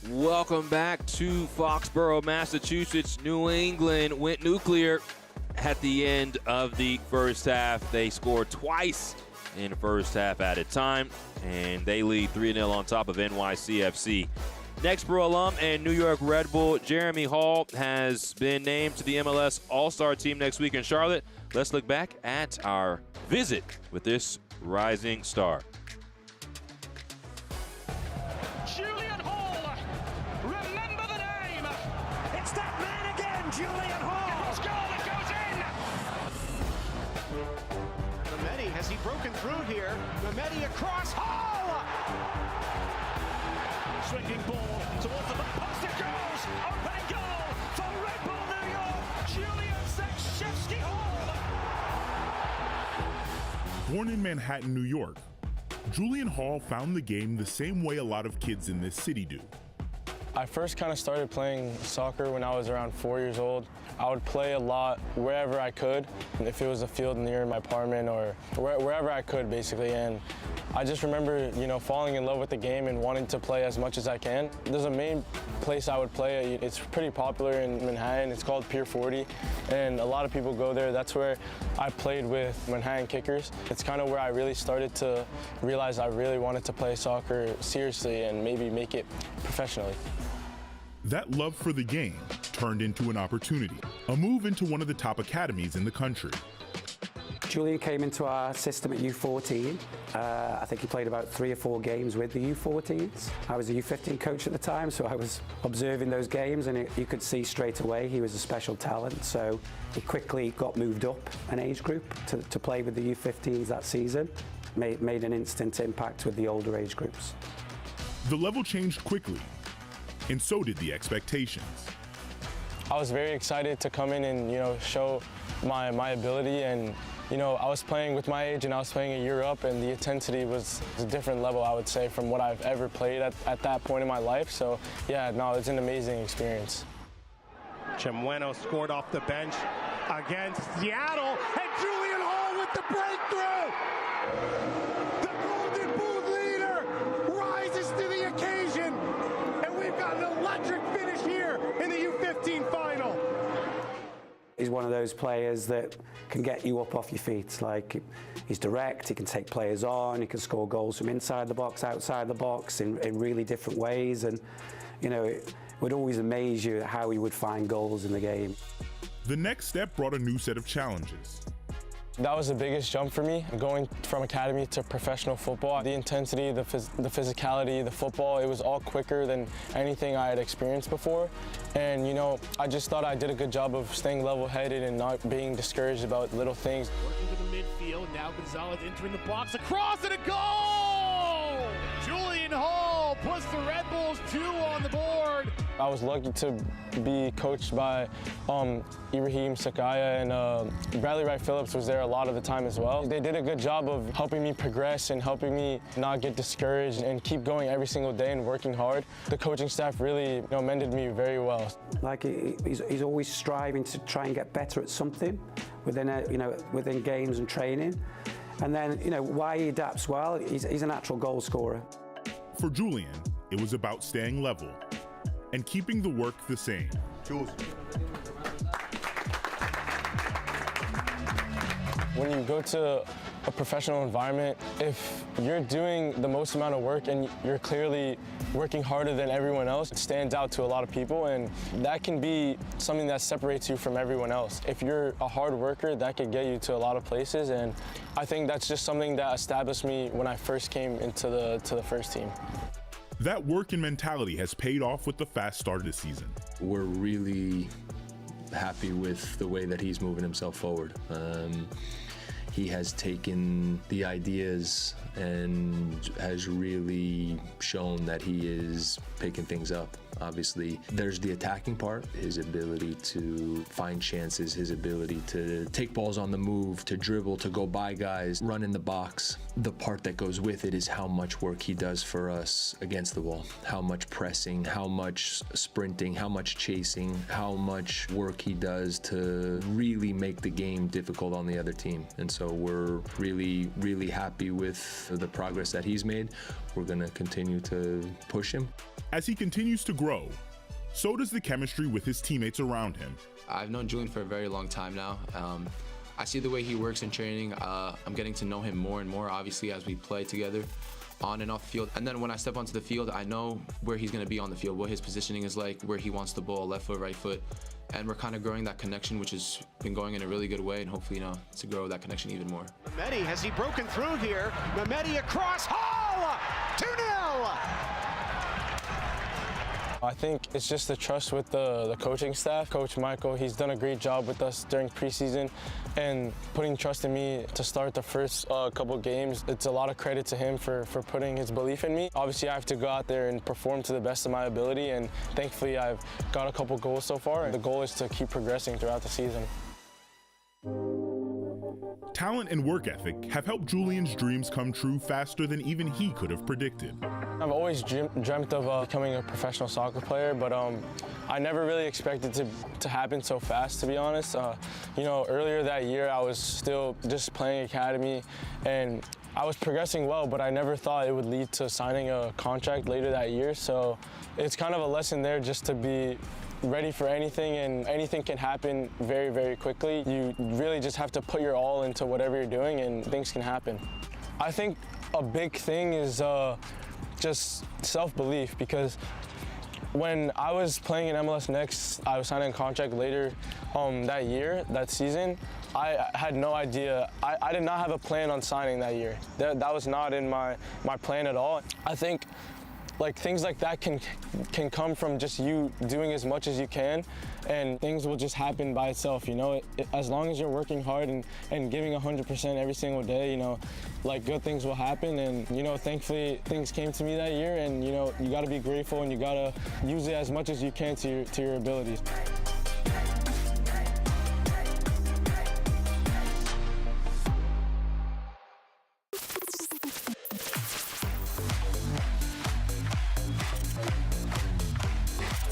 Welcome back to Foxborough, Massachusetts. New England went nuclear at the end of the first half. They scored twice in the first half at a time, and they lead 3-0 on top of NYCFC. Nextborough alum and New York Red Bull Jeremy Hall has been named to the MLS All-Star team next week in Charlotte. Let's look back at our visit with this rising star. Julian Hall! Goal, it goes in! Mehmeti, has he broken through here? Mehmeti across, Hall! Swinging ball towards the back post, it goes! Opening goal for Red Bull New York, Julian Zakrzewski Hall! Born in Manhattan, New York, Julian Hall found the game the same way a lot of kids in this city do. I first kind of started playing soccer when I was around 4 years old. I would play a lot wherever I could, if it was a field near my apartment or wherever I could, basically. And I just remember, falling in love with the game and wanting to play as much as I can. There's a main place I would play. It's pretty popular in Manhattan. It's called Pier 40, and a lot of people go there. That's where I played with Manhattan Kickers. It's kind of where I really started to realize I really wanted to play soccer seriously and maybe make it professionally. That love for the game turned into an opportunity, a move into one of the top academies in the country. Julian came into our system at U14. I think he played about 3 or 4 games with the U14s. I was a U15 coach at the time, so I was observing those games, and you could see straight away he was a special talent. So he quickly got moved up an age group to play with the U15s that season. Made an instant impact with the older age groups. The level changed quickly, and so did the expectations. I was very excited to come in and, show my ability, and, I was playing with my age and I was playing a year up, and the intensity was a different level, I would say, from what I've ever played at that point in my life. So, yeah, no, it's an amazing experience. Chimueno scored off the bench against Seattle, and Julian Hall with the breakthrough! The Golden Boot leader rises to the occasion, and we've got an electric finish here in the U15 final. He's one of those players that can get you up off your feet. Like, he's direct, he can take players on, he can score goals from inside the box, outside the box in really different ways, and it would always amaze you how he would find goals in the game. The next step brought a new set of challenges. That was the biggest jump for me, going from academy to professional football. The intensity, the physicality, the football, it was all quicker than anything I had experienced before. And, I just thought I did a good job of staying level-headed and not being discouraged about little things. Working to the midfield, now Gonzalez entering the box, across and a goal! Julian Hall puts the Red Bulls 2 on the board. I was lucky to be coached by Ibrahim Sakaya, and Bradley Wright Phillips was there a lot of the time as well. They did a good job of helping me progress and helping me not get discouraged and keep going every single day and working hard. The coaching staff really mended me very well. Like, he's always striving to try and get better at something within games and training. And then, why he adapts well, he's a natural goal scorer. For Julian, it was about staying level and keeping the work the same. Jules. When you go to a professional environment, if you're doing the most amount of work and you're clearly working harder than everyone else, it stands out to a lot of people, and that can be something that separates you from everyone else. If you're a hard worker, that could get you to a lot of places, and I think that's just something that established me when I first came into the first team. That work and mentality has paid off with the fast start of the season. We're really happy with the way that he's moving himself forward. He has taken the ideas and has really shown that he is picking things up. Obviously, there's the attacking part, his ability to find chances, his ability to take balls on the move, to dribble, to go by guys, run in the box. The part that goes with it is how much work he does for us against the wall, how much pressing, how much sprinting, how much chasing, how much work he does to really make the game difficult on the other team. And so we're really, really happy with the progress that he's made. We're going to continue to push him. As he continues to grow, so does the chemistry with his teammates around him. I've known Julian for a very long time now. I see the way he works in training. I'm getting to know him more and more, obviously, as we play together on and off the field. And then when I step onto the field, I know where he's going to be on the field, what his positioning is like, where he wants the ball, left foot, right foot. And we're kind of growing that connection, which has been going in a really good way, and hopefully, to grow that connection even more. Mehmeti, has he broken through here? Mehmeti across, Hall! 2-0! I think it's just the trust with the coaching staff. Coach Michael, he's done a great job with us during preseason and putting trust in me to start the first couple games. It's a lot of credit to him for putting his belief in me. Obviously, I have to go out there and perform to the best of my ability, and thankfully I've got a couple goals so far. The goal is to keep progressing throughout the season. Talent and work ethic have helped Julian's dreams come true faster than even he could have predicted. I've always dreamt of becoming a professional soccer player, but I never really expected it to happen so fast, to be honest. Earlier that year, I was still just playing academy, and I was progressing well, but I never thought it would lead to signing a contract later that year. So it's kind of a lesson there just to be ready for anything, and anything can happen very, very quickly. You really just have to put your all into whatever you're doing, and things can happen. I think a big thing is just self-belief, because when I was playing in MLS Next, I was signing a contract later that season, I had no idea. I did not have a plan on signing that year. That was not in my plan at all. I think like things like that can come from just you doing as much as you can, and things will just happen by itself, you know. As long as you're working hard and giving 100% every single day, you know, like good things will happen. And, you know, thankfully things came to me that year, and, you know, you got to be grateful and you got to use it as much as you can to your abilities.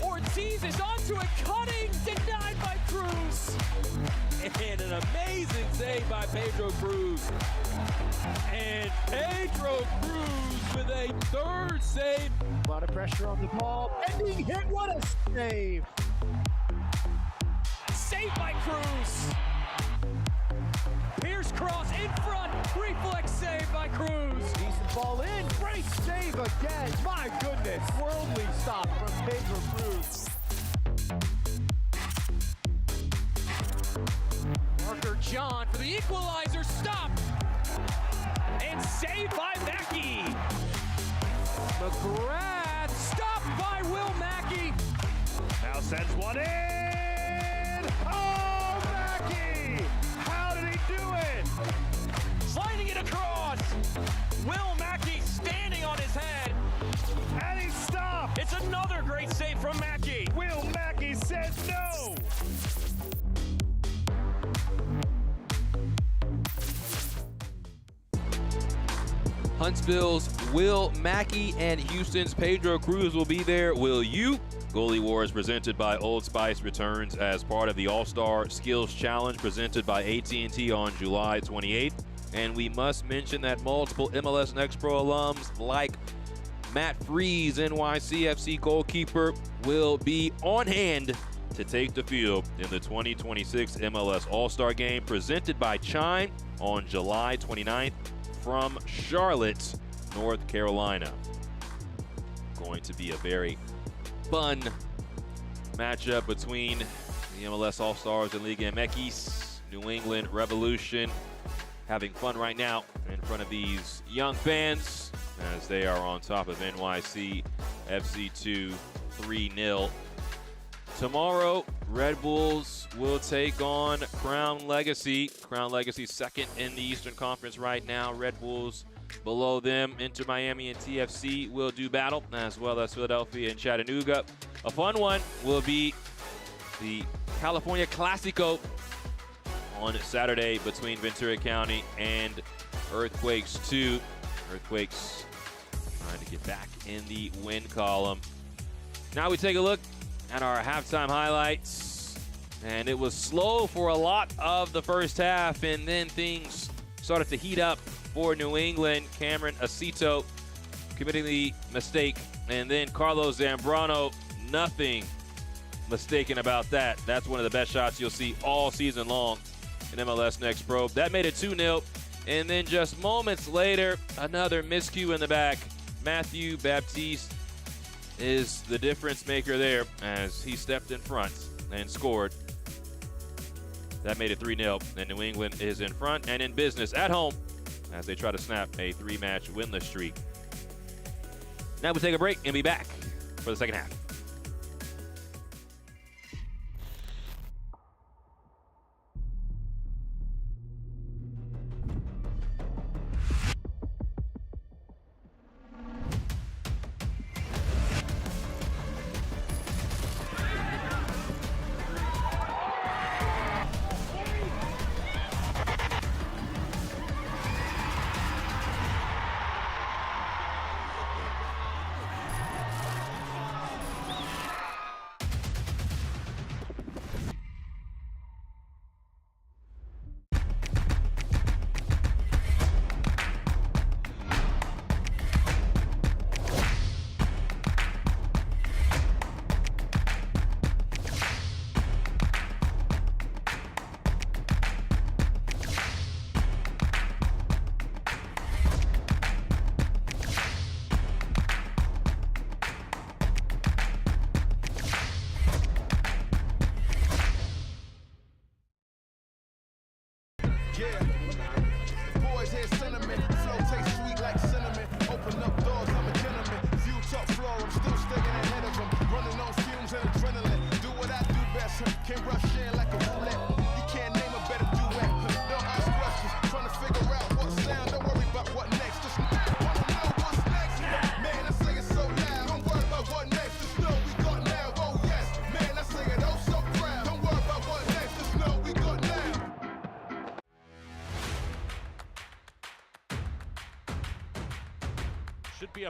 Ortiz is onto a cutting, denied by Cruz. And an amazing save by Pedro Cruz. And Pedro Cruz with a third save. A lot of pressure on the ball. Ending hit, what a save! Saved by Cruz. Pierce cross in front. Reflex save by Cruz. Decent ball in. Great save again. My goodness. Worldly stop from Pedro Cruz. Parker John for the equalizer. Stop. And saved by Mackey. McGrath stopped by Will Mackey. Now sends one in. Oh, Mackey! How did he do it? Sliding it across. Will Mackey standing on his head. And he stopped. It's another great save from Mackey. Will Mackey said no. Huntsville's Will Mackey and Houston's Pedro Cruz will be there. Will you? Goalie Wars presented by Old Spice returns as part of the All-Star Skills Challenge presented by AT&T on July 28th. And we must mention that multiple MLS Next Pro alums like Matt Freese, NYCFC goalkeeper, will be on hand to take the field in the 2026 MLS All-Star Game presented by Chime on July 29th from Charlotte, North Carolina. Going to be a very fun matchup between the MLS All-Stars and Liga MX. New England Revolution having fun right now in front of these young fans as they are on top of NYC FC2 3-0. Tomorrow, Red Bulls will take on Crown Legacy. Crown Legacy second in the Eastern Conference right now. Red Bulls below them. Inter Miami and TFC will do battle, as well as Philadelphia and Chattanooga. A fun one will be the California Clasico on Saturday between Ventura County and Earthquakes 2. Earthquakes trying to get back in the win column. Now we take a look at our halftime highlights, and it was slow for a lot of the first half, and then things started to heat up for New England. Cameron Aceto committing the mistake, and then Carlos Zambrano, nothing mistaken about that. That's one of the best shots you'll see all season long in MLS Next Pro. That made it 2-0, and then just moments later, another miscue in the back. Matthew Baptiste is the difference maker there as he stepped in front and scored. That made it 3-0, and New England is in front and in business at home as they try to snap a 3-match winless streak. Now we take a break and be back for the second half.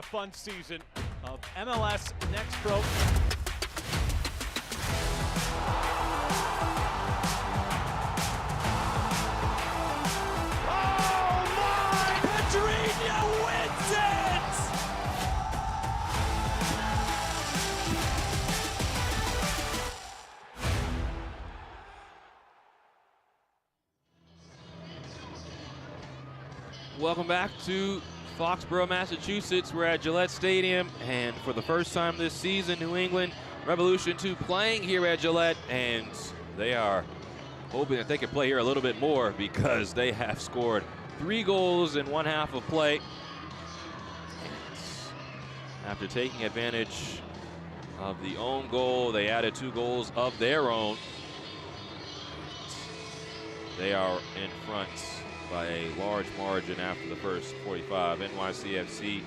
fun season of MLS Next Pro. Oh my! Pedrinho wins it! Welcome back to Foxborough, Massachusetts. We're at Gillette Stadium, and for the first time this season, New England Revolution 2 playing here at Gillette, and they are hoping that they can play here a little bit more because they have scored 3 goals in one half of play. And after taking advantage of the own goal, they added 2 goals of their own. They are in front by a large margin after the first 45. NYCFC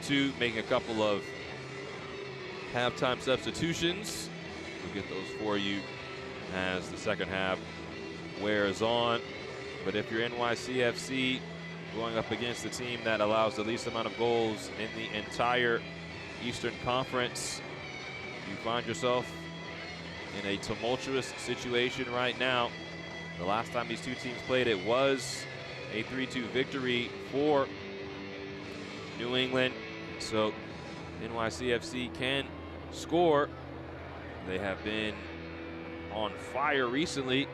2 making a couple of halftime substitutions. We'll get those for you as the second half wears on. But if you're NYCFC going up against the team that allows the least amount of goals in the entire Eastern Conference, you find yourself in a tumultuous situation right now. The last time these two teams played, it was a 3-2 victory for New England. So NYCFC can score. They have been on fire recently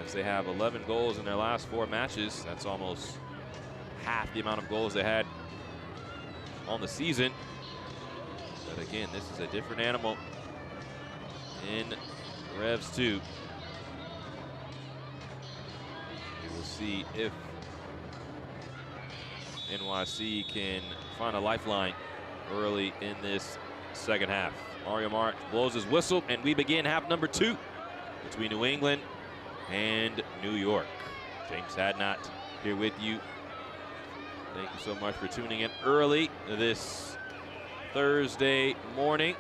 as they have 11 goals in their last 4 matches. That's almost half the amount of goals they had on the season. But again, this is a different animal in Revs 2. We'll see if NYC can find a lifeline early in this second half. Mario March blows his whistle, and we begin half number 2 between New England and New York. James Hadnot here with you. Thank you so much for tuning in early this Thursday morning.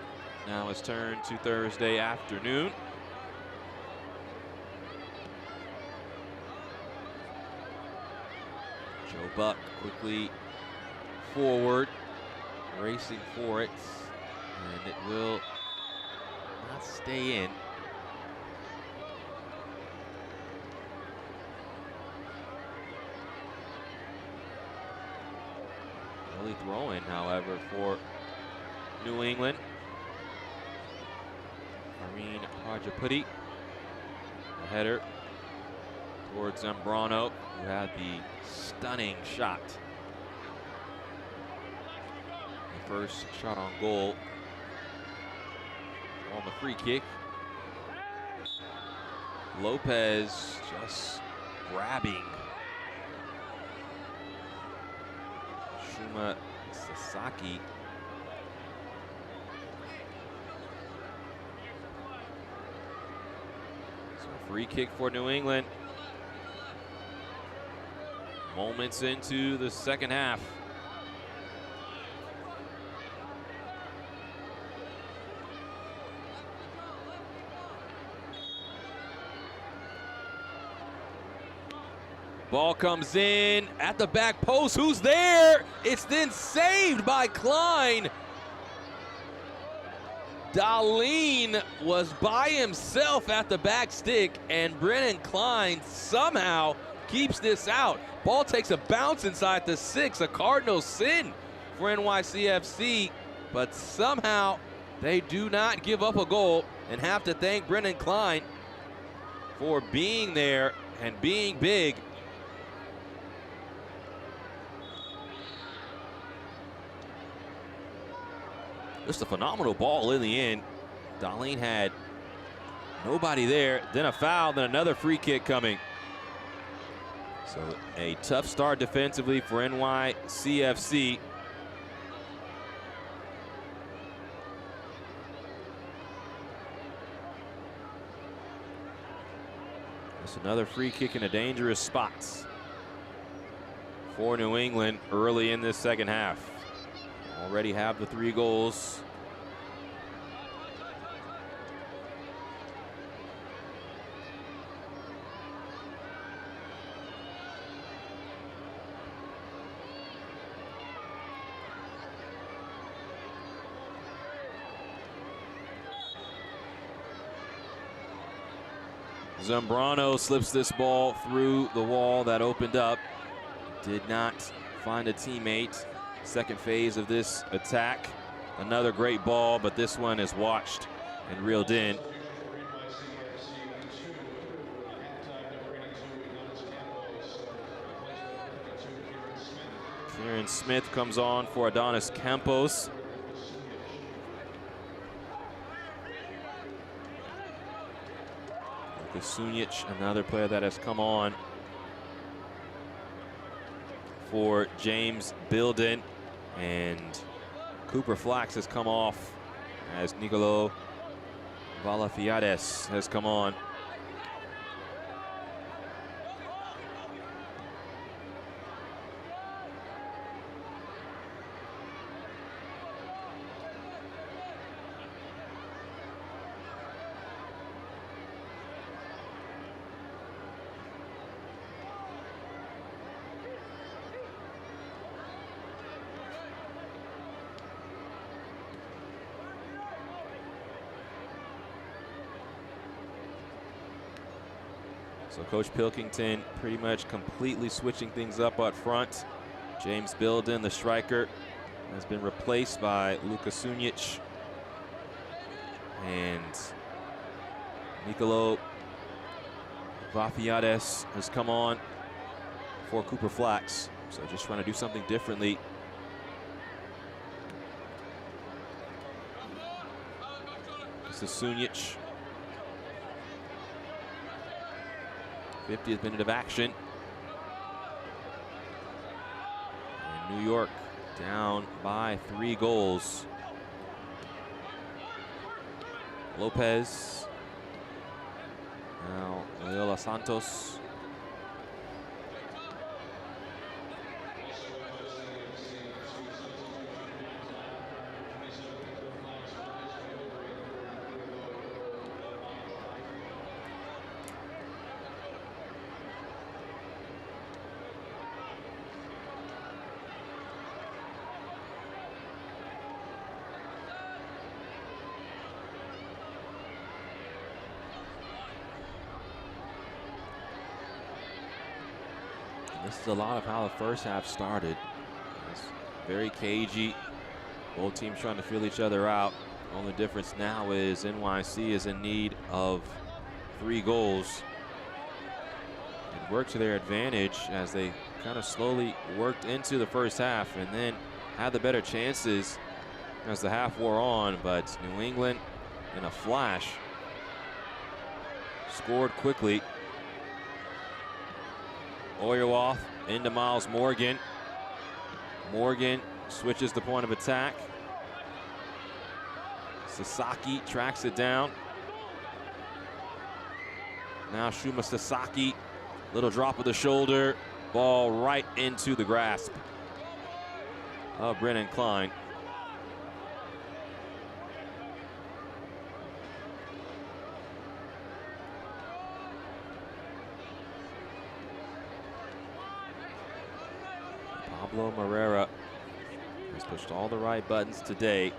Now it's turned to Thursday afternoon. Joe Buck quickly forward, racing for it, and it will not stay in. Early throw in, however, for New England. Irene Harjaputi, a header towards Zambrano, who had the stunning shot. The first shot on goal on the free kick. Lopez just grabbing Shuma Sasaki. So free kick for New England. Moments into the second half. Ball comes in at the back post. Who's there? It's then saved by Klein. Darlene was by himself at the back stick, and Brennan Klein somehow keeps this out. Ball takes a bounce inside the 6, a cardinal sin for NYCFC, but somehow they do not give up a goal and have to thank Brennan Klein for being there and being big. Just a phenomenal ball in the end. Darlene had nobody there, then a foul, then another free kick coming. So a tough start defensively for NYCFC. That's another free kick in a dangerous spot for New England early in this second half. Already have the 3 goals. Zambrano slips this ball through the wall that opened up. Did not find a teammate. Second phase of this attack. Another great ball, but this one is watched and reeled in. Kieran Smith comes on for Adonis Campos. Sunic, another player that has come on for James Bilden, and Cooper Flax has come off as Nicolo Valafiades has come on. So Coach Pilkington pretty much completely switching things up front. James Bilden, the striker, has been replaced by Luka Sunic. And Nicolo Valafiades has come on for Cooper Flax. So just trying to do something differently. This is Sunic. 50th minute of action. And New York down by 3 goals. Lopez. Now Loyola Santos. This is a lot of how the first half started. It's very cagey. Both teams trying to feel each other out. Only difference now is NYC is in need of 3 goals. It worked to their advantage as they kind of slowly worked into the first half and then had the better chances as the half wore on. But New England, in a flash, scored quickly. Oyowath into Miles Morgan. Morgan switches the point of attack. Sasaki tracks it down. Now Shuma Sasaki, little drop of the shoulder, ball right into the grasp of Brennan Klein. Pablo Moreira has pushed all the right buttons today. It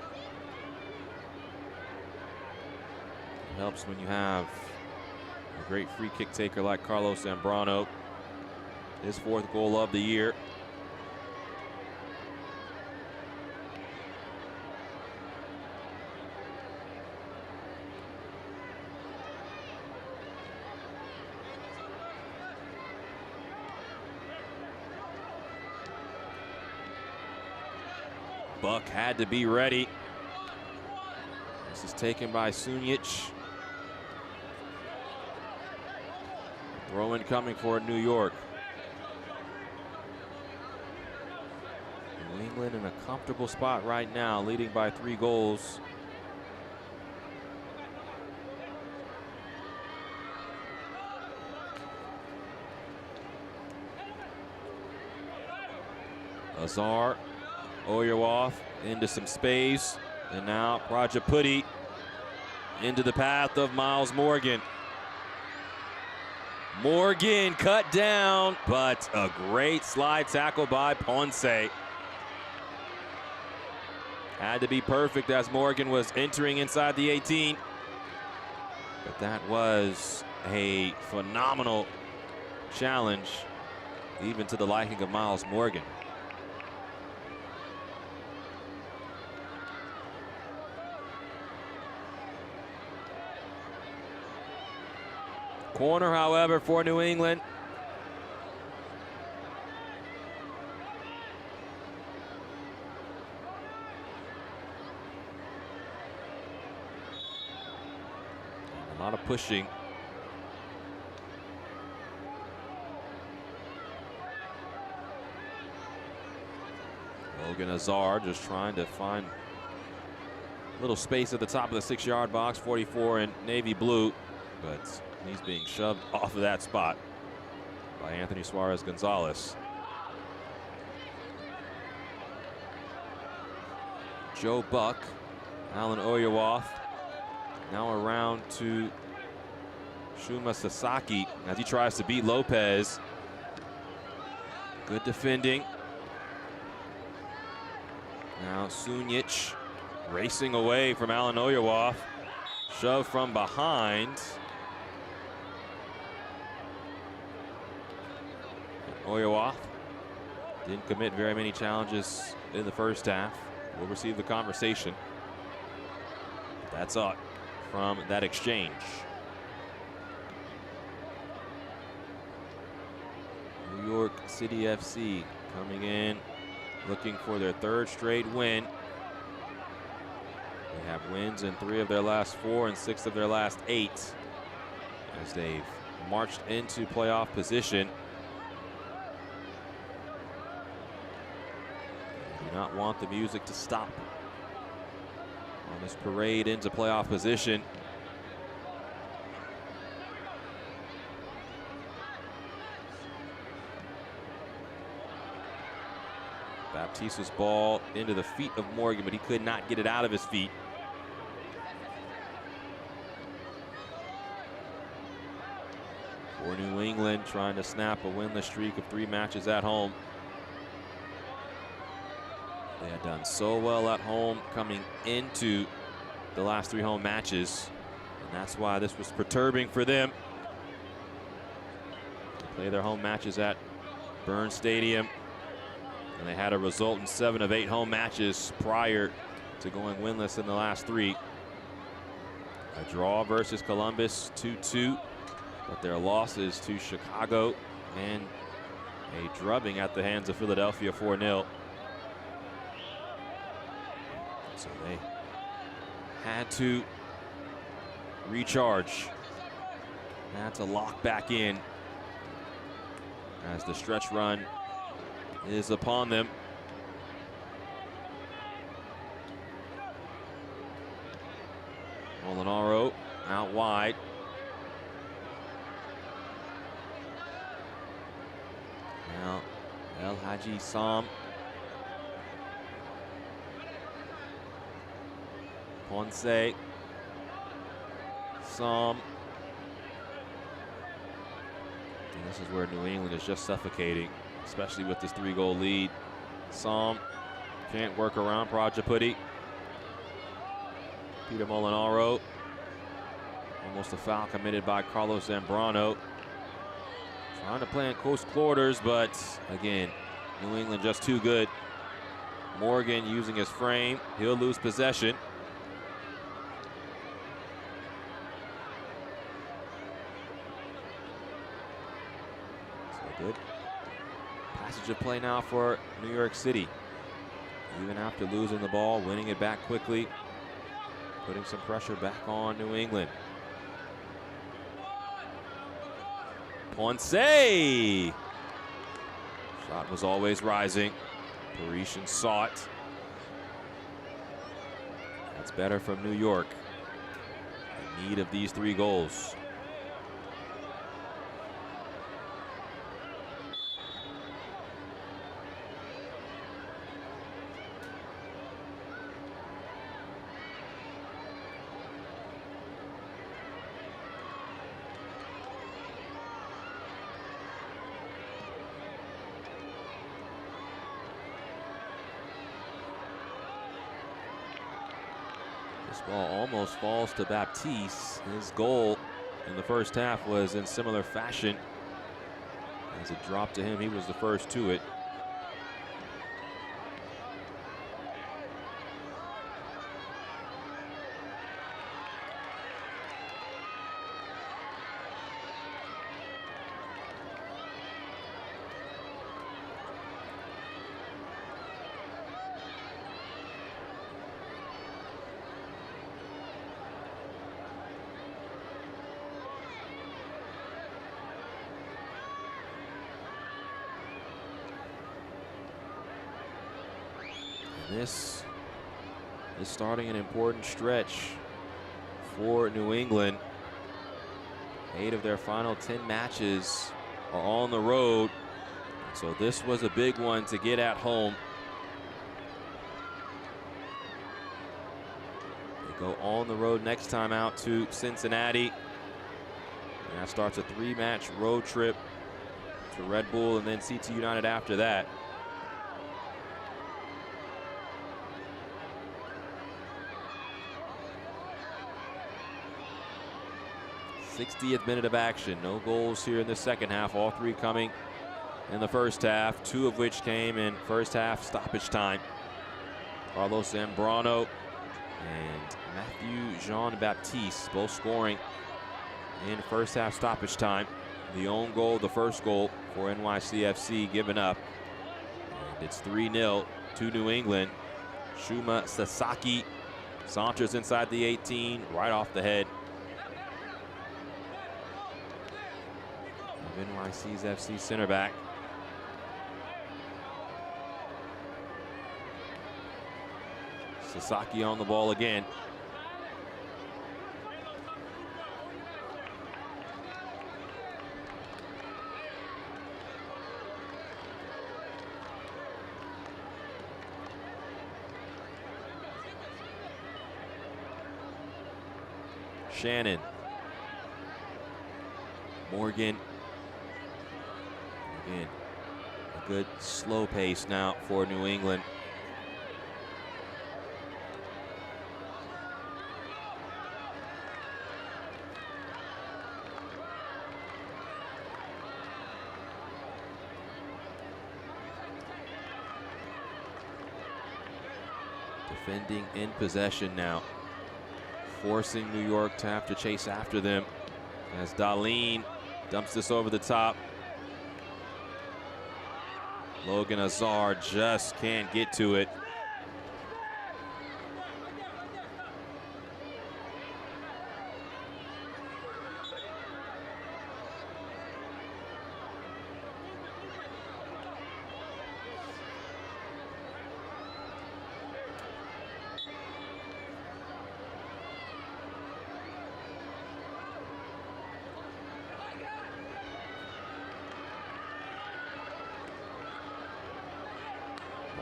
helps when you have a great free kick taker like Carlos Zambrano. His 4th goal of the year. Buck had to be ready. This is taken by Sunic. Throw-in coming for New York. New England in a comfortable spot right now, leading by 3 goals. Azar, Oyowath into some space, and now Prajapudi into the path of Miles Morgan. Morgan cut down, but a great slide tackle by Ponce. Had to be perfect as Morgan was entering inside the 18. But that was a phenomenal challenge, even to the liking of Miles Morgan. Corner, however, for New England. A lot of pushing. Logan Azar just trying to find a little space at the top of the 6-yard box. 44 in navy blue, but he's being shoved off of that spot by Anthony Suarez Gonzalez. Joe Buck, Alan Oyawath, now around to Shuma Sasaki as he tries to beat Lopez. Good defending. Now Sunic racing away from Alan Oyawath. Shove from behind. Oyawath didn't commit very many challenges in the first half. Will receive the conversation. That's up from that exchange. New York City FC coming in, looking for their 3rd straight win. They have wins in 3 of their last 4 and 6 of their last 8 as they've marched into playoff position. They do not want the music to stop on this parade into playoff position. Baptista's ball into the feet of Morgan, but he could not get it out of his feet. For New England, trying to snap a winless streak of 3 matches at home. They had done so well at home coming into the last 3 home matches, and that's why this was perturbing for them. They play their home matches at Burns Stadium, and they had a result in 7 of 8 home matches prior to going winless in the last 3. A draw versus Columbus 2-2, but their losses to Chicago and a drubbing at the hands of Philadelphia 4-0. So they had to recharge, had to lock back in as the stretch run is upon them. Molinaro out wide. Now El Hadji Sam. Ponce. Sam. And this is where New England is just suffocating, especially with this 3-goal lead. Sam can't work around Prajapati. Peter Molinaro. Almost a foul committed by Carlos Zambrano. Trying to play in close quarters, but again, New England just too good. Morgan using his frame. He'll lose possession. So good passage of play now for New York City. Even after losing the ball, winning it back quickly, putting some pressure back on New England. Ponce! Shot was always rising. Parisian saw it. That's better from New York. In need of these 3 goals. This ball almost falls to Baptiste. His goal in the first half was in similar fashion. As it dropped to him, he was the first to it. This is starting an important stretch for New England. 8 of their final 10 matches are on the road. So this was a big one to get at home. They go on the road next time out to Cincinnati. And that starts a 3-match road trip to Red Bull and then CT United after that. 60th minute of action. No goals here in the second half. All 3 coming in the first half, 2 of which came in first half stoppage time. Carlos Zambrano and Matthew Jean-Baptiste both scoring in first half stoppage time. The own goal, the first goal for NYCFC given up. And it's 3-0 to New England. Shuma Sasaki saunters inside the 18, right off the head of NYC's FC center back. Sasaki on the ball again. Shannon. Morgan. Again, a good slow pace now for New England. Defending in possession now, forcing New York to have to chase after them as Darlene dumps this over the top. Logan Azar just can't get to it.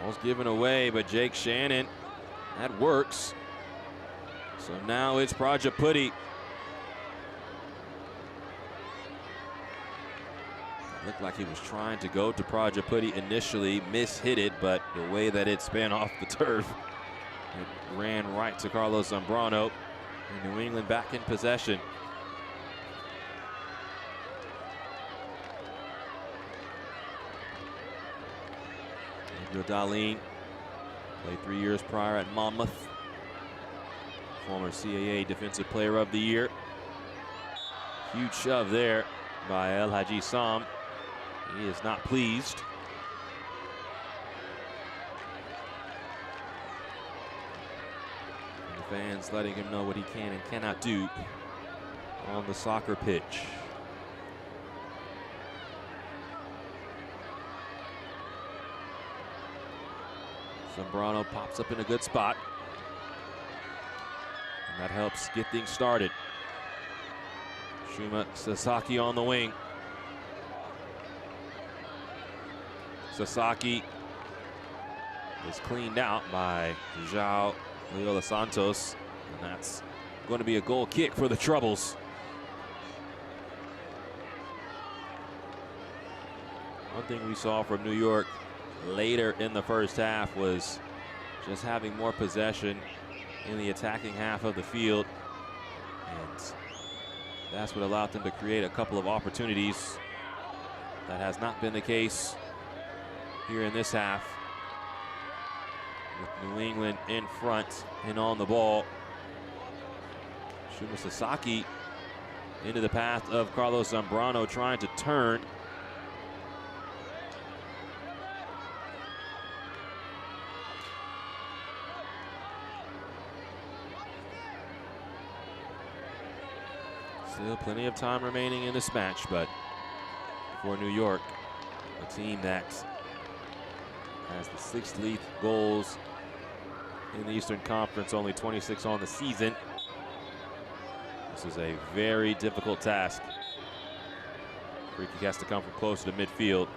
Ball's given away, but Jake Shannon, that works. So now it's Prajaputty. Looked like he was trying to go to Prajaputty initially, mishit it, but the way that it span off the turf, it ran right to Carlos Zambrano. And New England back in possession. Darlene played 3 years prior at Monmouth. Former CAA Defensive Player of the Year. Huge shove there by El Hadji Sam. He is not pleased. And the fans letting him know what he can and cannot do on the soccer pitch. Zambrano pops up in a good spot. And that helps get things started. Shuma Sasaki on the wing. Sasaki is cleaned out by João Leola Santos. And that's going to be a goal kick for the Troubles. One thing we saw from New York later in the first half was just having more possession in the attacking half of the field. And that's what allowed them to create a couple of opportunities. That has not been the case here in this half. With New England in front and on the ball. Shuma Sasaki into the path of Carlos Zambrano, trying to turn. Still plenty of time remaining in this match, but for New York, a team that has the 6th least goals in the Eastern Conference, only 26 on the season. This is a very difficult task. Free kick has to come from closer to midfield,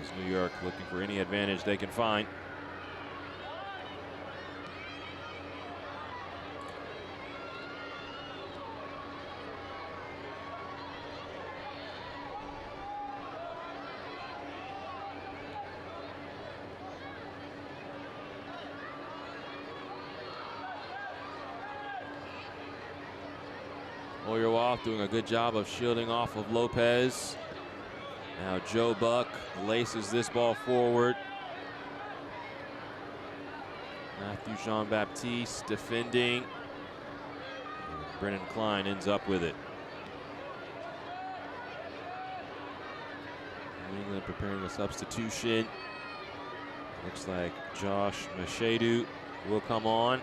as New York looking for any advantage they can find. Off doing a good job of shielding off of Lopez. Now Joe Buck laces this ball forward. Matthew Jean-Baptiste defending. And Brennan Klein ends up with it. New England preparing a substitution. Looks like Josh Machedu will come on.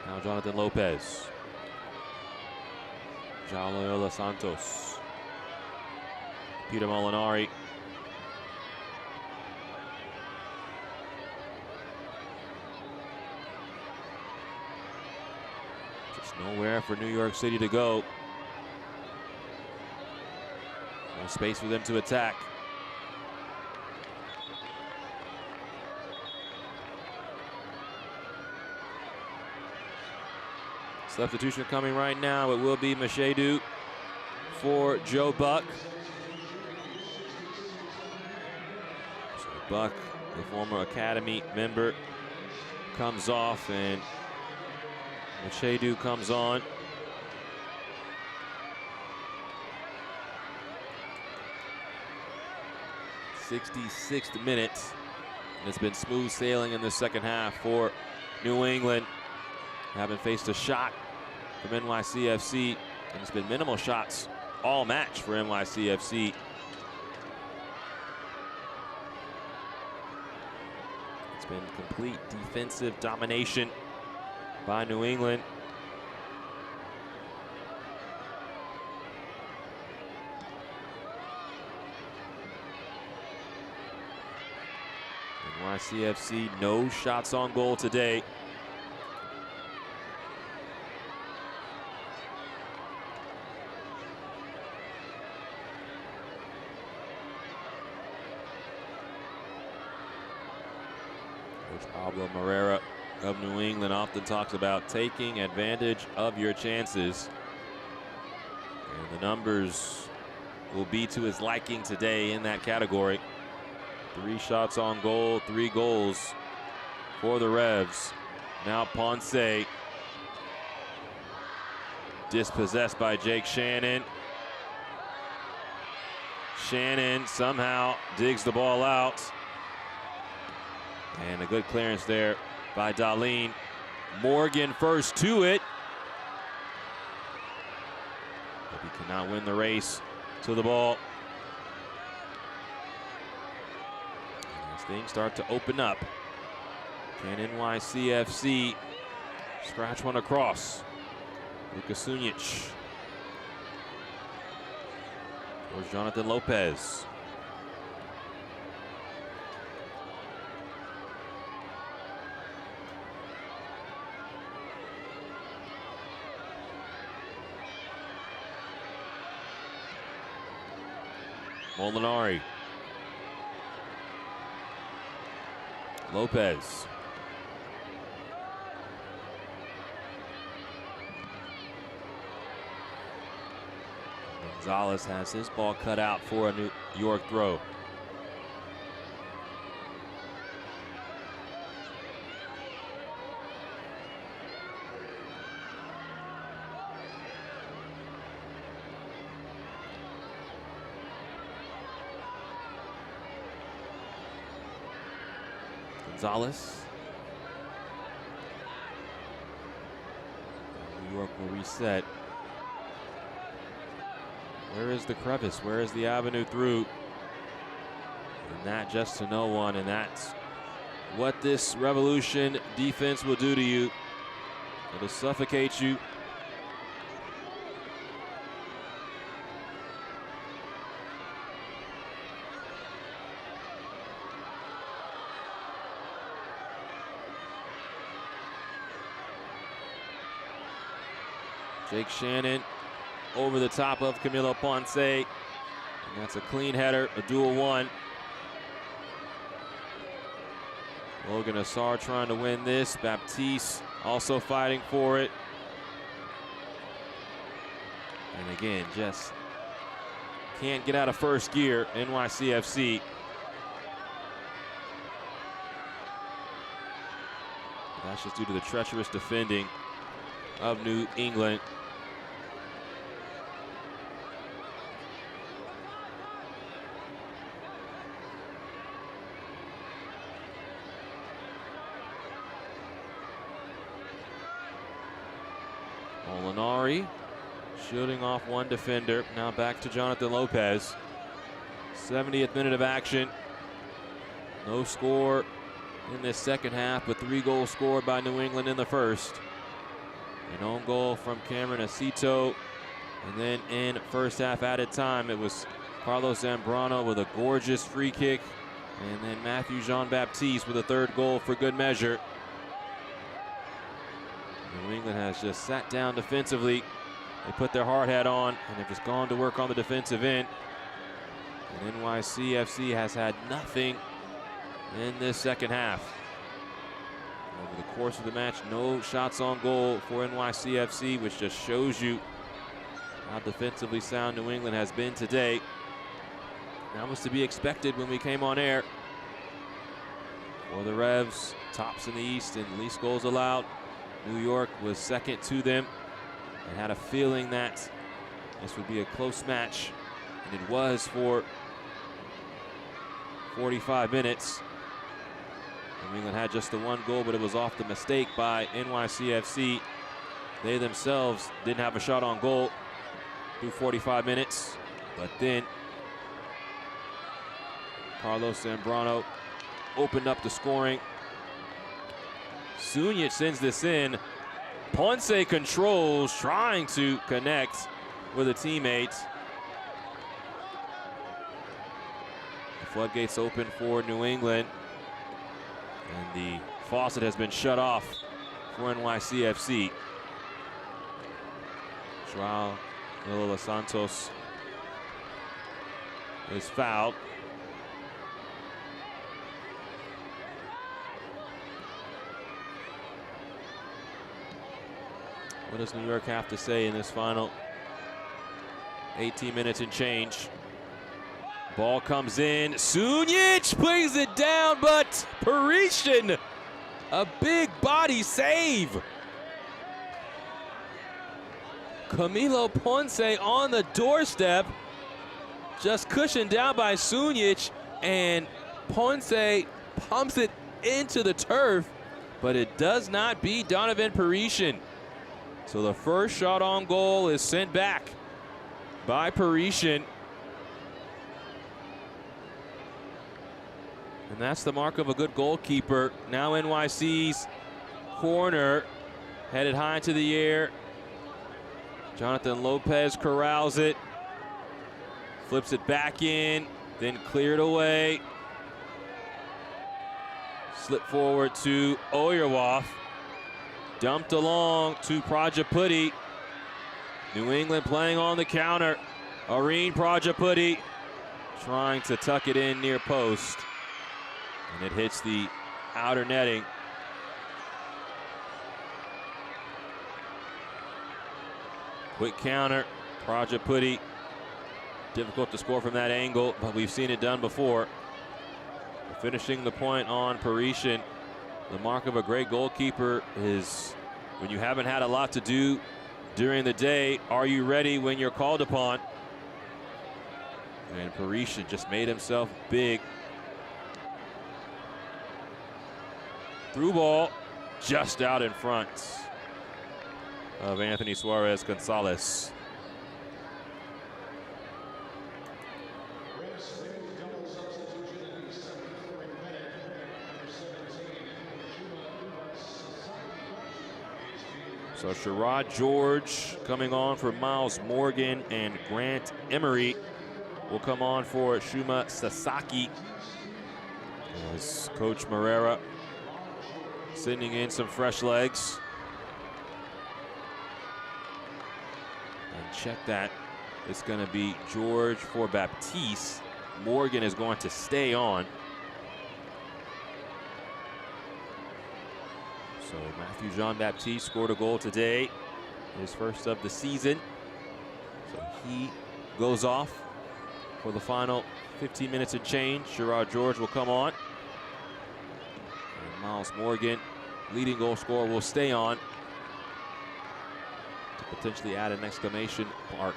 Now Jonathan Lopez. João Loyola Santos. Peter Molinari. Just nowhere for New York City to go. No space for them to attack. Substitution coming right now. It will be Machedu for Joe Buck. So Buck, the former Academy member, comes off and Machedu comes on. '66th minute. And it's been smooth sailing in the second half for New England. Haven't faced a shot from NYCFC, and it's been minimal shots all match for NYCFC. It's been complete defensive domination by New England. NYCFC no shots on goal today. Pablo Moreira of New England often talks about taking advantage of your chances. And the numbers will be to his liking today in that category. 3 shots on goal, 3 goals for the Revs. Now Ponce. Dispossessed by Jake Shannon. Shannon somehow digs the ball out. And a good clearance there by Darlene. Morgan first to it. But he cannot win the race to the ball. And as things start to open up, can NYCFC scratch one across? Lucas Sunic. Towards Jonathan Lopez. Molinari. Lopez. Gonzalez has his ball cut out for a New York throw. Gonzalez. New York will reset. Where is the crevice? Where is the avenue through? And that just to no one, and that's what this Revolution defense will do to you. It'll suffocate you. Jake Shannon over the top of Camilo Ponce. And that's a clean header, a dual one. Logan Assar trying to win this. Baptiste also fighting for it. And again, just can't get out of first gear, NYCFC. That's just due to the treacherous defending of New England. Molinari shooting off one defender. Now back to Jonathan Lopez. 70th minute of action. No score in this second half, but 3 goals scored by New England in the first. An own goal from Cameron Acito. And then in first half added time, it was Carlos Zambrano with a gorgeous free kick. And then Matthew Jean-Baptiste with a 3rd goal for good measure. New England has just sat down defensively. They put their hard hat on and have just gone to work on the defensive end. And NYCFC has had nothing in this second half. Over the course of the match, no shots on goal for NYCFC, which just shows you how defensively sound New England has been today. That was to be expected when we came on air. For the Revs, tops in the East and least goals allowed. New York was second to them and had a feeling that this would be a close match, and it was for 45 minutes. New England had just the 1 goal, but it was off the mistake by NYCFC. They themselves didn't have a shot on goal through 45 minutes, but then Carlos Zambrano opened up the scoring. Sunic sends this in. Ponce controls, trying to connect with a teammate. The floodgates open for New England. And the faucet has been shut off for NYCFC. Joao Villa Santos is fouled. What does New York have to say in this final 18 minutes and change? Ball comes in. Sunic plays it down, but Parisian, a big body save. Camilo Ponce on the doorstep, just cushioned down by Sunic, and Ponce pumps it into the turf, but it does not beat Donovan Parisian. So the first shot on goal is sent back by Parisian. And that's the mark of a good goalkeeper. Now NYC's corner, headed high into the air. Jonathan Lopez corrals it, flips it back in, then cleared away. Slip forward to Oyerwoff. Dumped along to Prajapudi. New England playing on the counter. Areen Prajapudi trying to tuck it in near post. And it hits the outer netting. Quick counter, Prajapudi. Difficult to score from that angle, but we've seen it done before. Finishing the point on Parisian. The mark of a great goalkeeper is when you haven't had a lot to do during the day, are you ready when you're called upon? And Parisian just made himself big. Through ball, just out in front of Anthony Suarez Gonzalez. So Sherrod George coming on for Miles Morgan, and Grant Emery will come on for Shuma Sasaki. As Coach Moreira sending in some fresh legs. And check that. It's going to be George for Baptiste. Morgan is going to stay on. So Matthew Jean-Baptiste scored a goal today, his first of the season. So he goes off for the final 15 minutes and change. Sherrod George will come on. And Miles Morgan, leading goal scorer, will stay on to potentially add an exclamation mark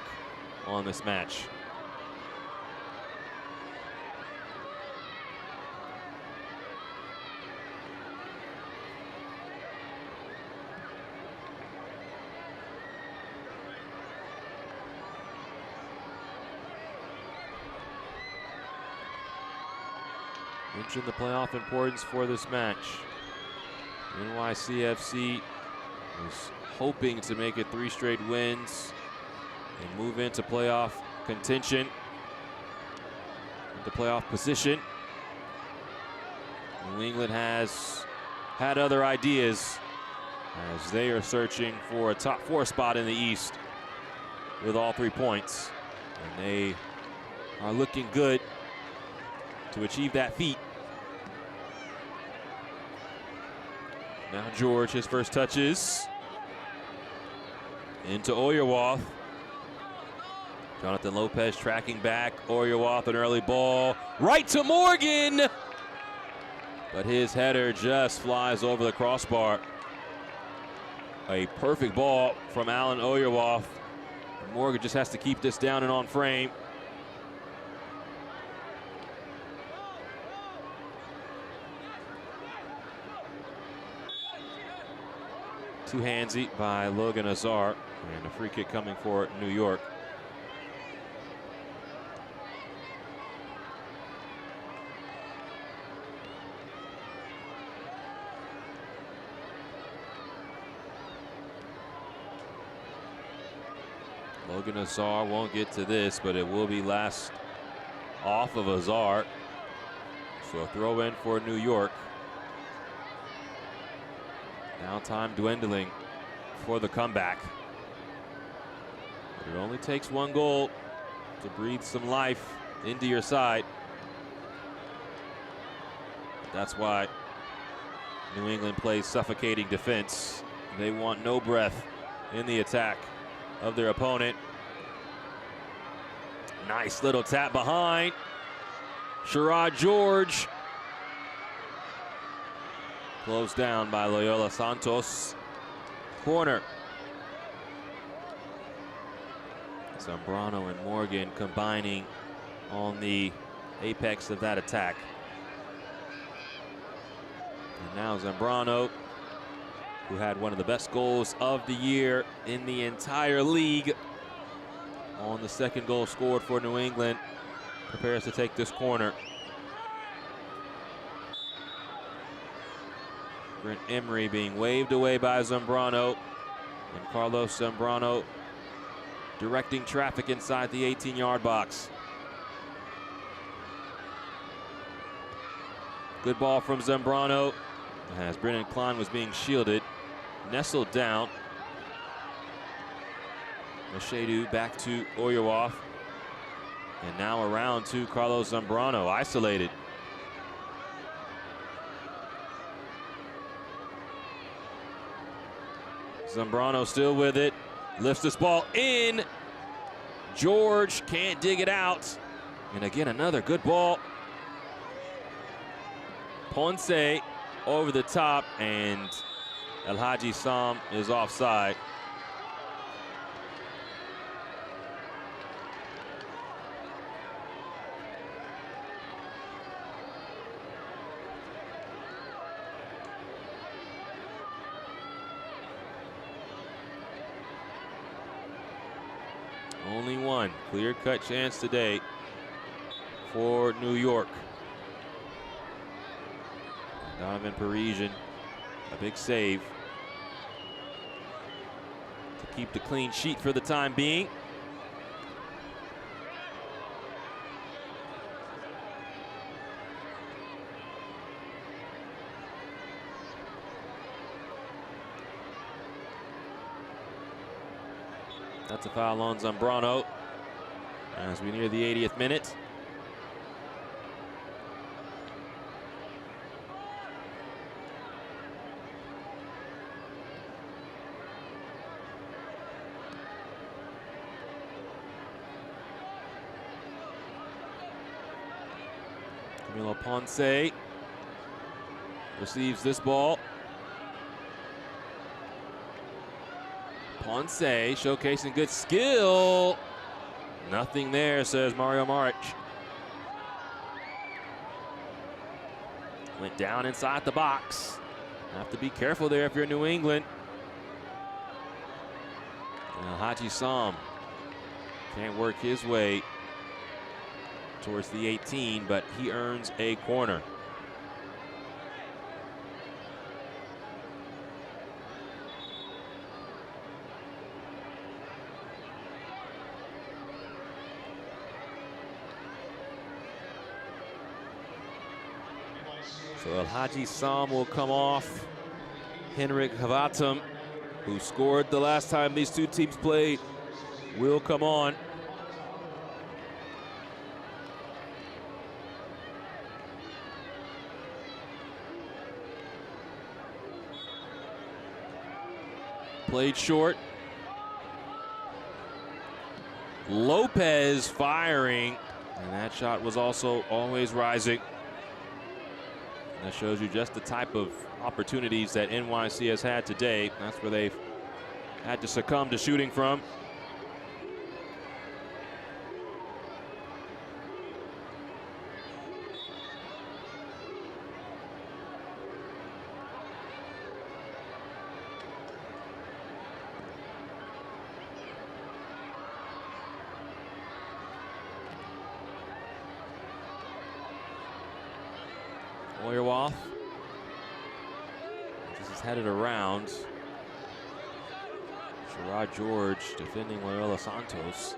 on this match. Mentioned the playoff importance for this match. NYCFC is hoping to make it 3 straight wins and move into playoff contention, into playoff position. New England has had other ideas as they are searching for a top 4 spot in the East with all 3 points. And they are looking good to achieve that feat. Now George, his first touches. Into Oyerwath. Jonathan Lopez tracking back. Oyerwath, an early ball. Right to Morgan! But his header just flies over the crossbar. A perfect ball from Alan Oyerwath. Morgan just has to keep this down and on frame. Too handsy by Logan Azar, and a free kick coming for New York. Logan Azar won't get to this, but it will be last off of Azar. So a throw in for New York. Now time dwindling for the comeback. But it only takes 1 goal to breathe some life into your side. That's why New England plays suffocating defense. They want no breath in the attack of their opponent. Nice little tap behind. Sherrod George. Closed down by Loyola Santos. Corner. Zambrano and Morgan combining on the apex of that attack. And now Zambrano, who had one of the best goals of the year in the entire league, on the 2nd goal scored for New England, prepares to take this corner. Grant Emery being waved away by Zambrano, and Carlos Zambrano directing traffic inside the 18-yard box. Good ball from Zambrano as Brennan Klein was being shielded. Nestled down. Mashedu back to Oyerwath. And now around to Carlos Zambrano, isolated. Zambrano still with it. Lifts this ball in. George can't dig it out. And again, another good ball. Ponce over the top, and El Hadji Sam is offside. clear-cut chance today for New York. Donovan Parisian, a big save to keep the clean sheet for the time being. That's a foul on Zambrano as we near the 80th minute. Camilo Ponce receives this ball. Ponce showcasing good skill. Nothing there, says Mario Maric. Went down inside the box. Have to be careful there if you're New England. Haji Sam can't work his way towards the 18, but he earns a corner. So El Haji Sam will come off. Henrik Havatum, who scored the last time these two teams played, will come on. Played short. Lopez firing, and that shot was also always rising. That shows you just the type of opportunities that NYC has had today. That's where they've had to succumb to shooting from. Off. This is headed around. Gerard George defending Loyola Santos.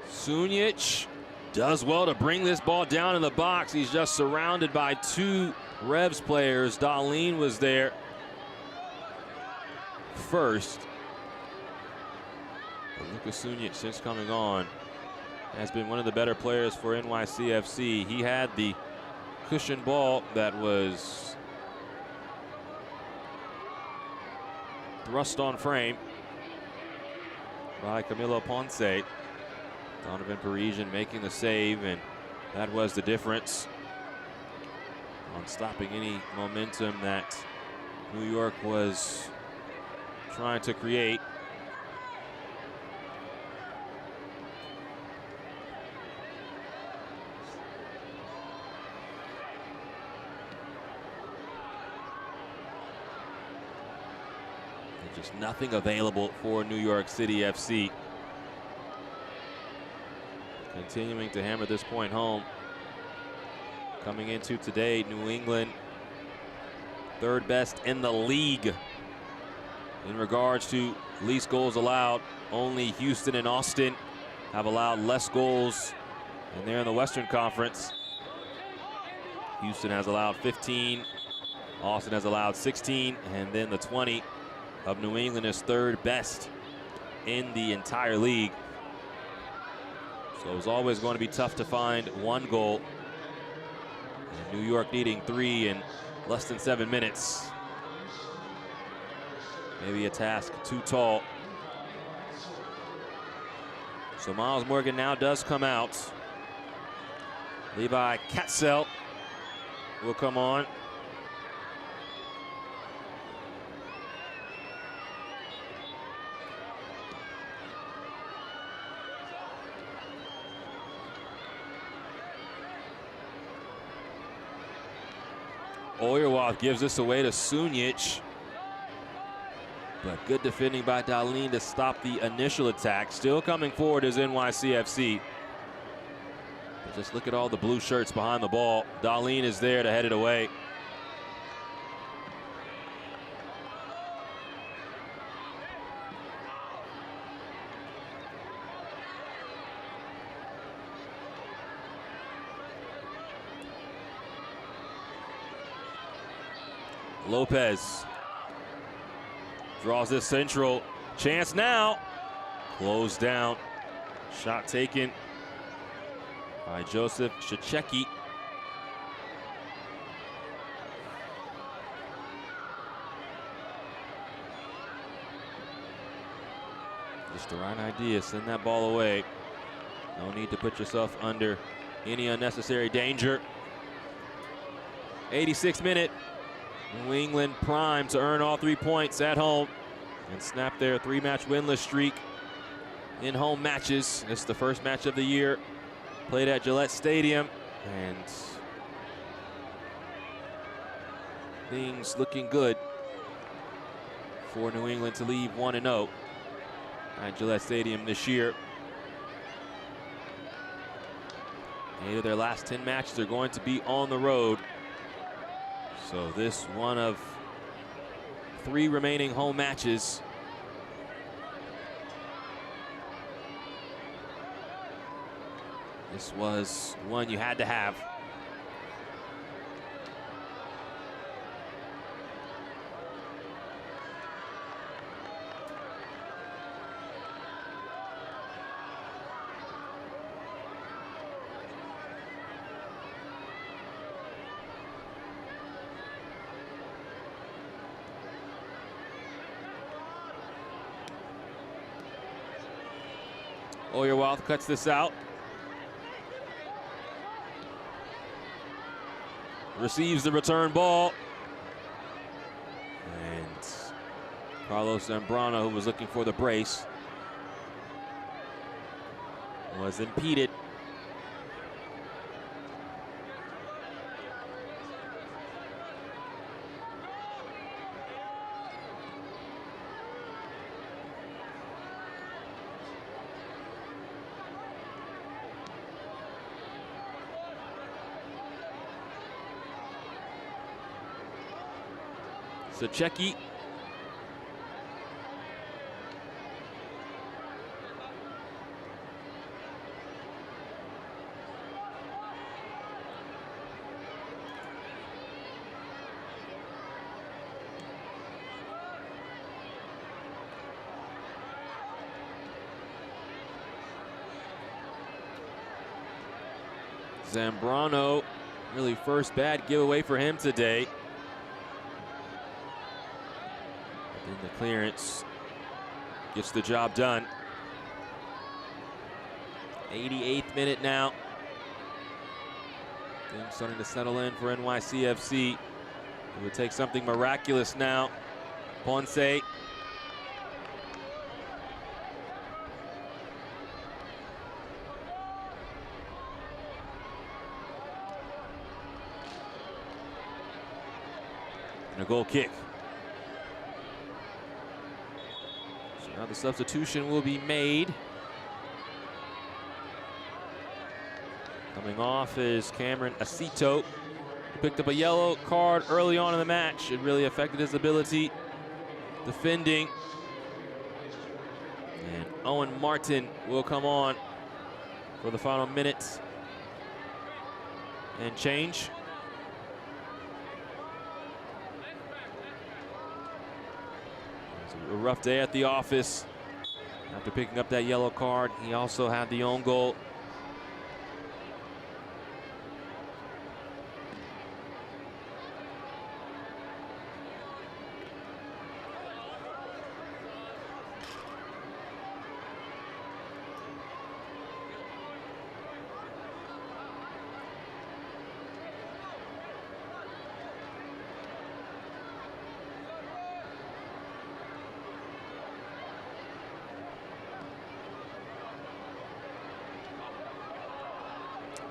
Sunic does well to bring this ball down in the box. He's just surrounded by two Revs players. Darlene was there first. But Lucas Sunic, since coming on, has been one of the better players for NYCFC. He had the cushion ball that was thrust on frame by Camilo Ponce. Donovan Parisian making the save, and that was the difference on stopping any momentum that New York was trying to create. Just nothing available for New York City FC. Continuing to hammer this point home. Coming into today, New England, third best in the league in regards to least goals allowed. Only Houston and Austin have allowed less goals, and they're in the Western Conference. Houston has allowed 15, Austin has allowed 16, and then the 20 of New England is third best in the entire league. So it was always going to be tough to find one goal. And New York needing 3 in less than 7 minutes. Maybe a task too tall. So Miles Morgan now does come out. Levi Katzel will come on. Oyerwoth gives this away to Sunic. But good defending by Dahlin to stop the initial attack. Still coming forward is NYCFC. But just look at all the blue shirts behind the ball. Dahlin is there to head it away. Lopez draws this central. Chance now. Closed down. Shot taken by Joseph Shachecki. Just the right idea. Send that ball away. No need to put yourself under any unnecessary danger. 86th minute. New England primed to earn all 3 points at home and snap their 3-match winless streak in home matches. It's the first match of the year played at Gillette Stadium, and things looking good for New England to leave 1-0 at Gillette Stadium this year. 8 of their last 10 matches are going to be on the road. So this one of 3 remaining home matches. This was one you had to have. Oyerwoth cuts this out. Receives the return ball. And Carlos Zambrano, who was looking for the brace, was impeded. Shachecki. Zambrano, really first bad giveaway for him today. And the clearance gets the job done. 88th minute now. Things starting to settle in for NYCFC. It would take something miraculous now. Ponce. And a goal kick. Now the substitution will be made. Coming off is Cameron Acito. He picked up a yellow card early on in the match. It really affected his ability defending. And Owen Martin will come on for the final minutes and change. a rough day at the office. After picking up that yellow card, he also had the own goal.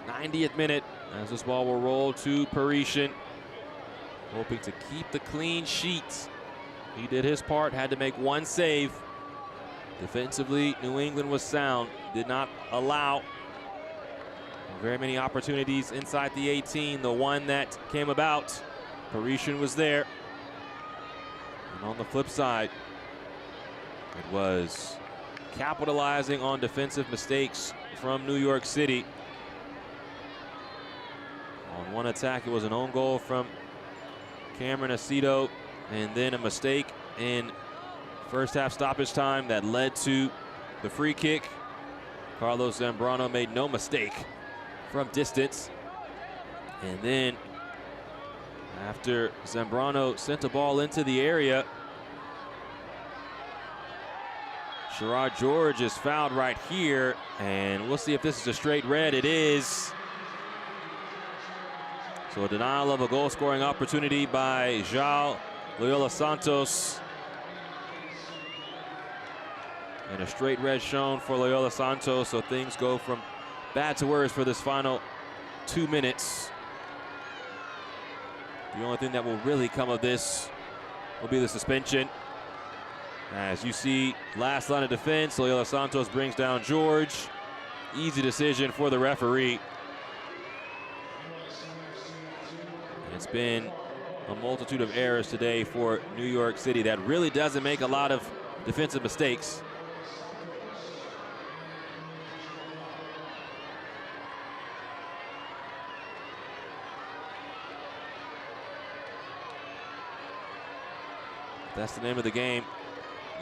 '90th minute as this ball will roll to Parisian, hoping to keep the clean sheet. He did his part, had to make one save. Defensively, New England was sound, did not allow very many opportunities inside the 18. The one that came about, Parisian was there. And on the flip side, it was capitalizing on defensive mistakes from New York City. On one attack, it was an own goal from Cameron Aceto, and then a mistake in first half stoppage time that led to the free kick. Carlos Zambrano made no mistake from distance. And then after Zambrano sent a ball into the area, Sherrod George is fouled right here, and we'll see if this is a straight red. It is. So a denial of a goal-scoring opportunity by João Loyola Santos. And a straight red shown for Loyola Santos, so things go from bad to worse for this final 2 minutes. The only thing that will really come of this will be the suspension. As you see, last line of defense, Loyola Santos brings down George. Easy decision for the referee. It's been a multitude of errors today for New York City that really doesn't make a lot of defensive mistakes. That's the name of the game.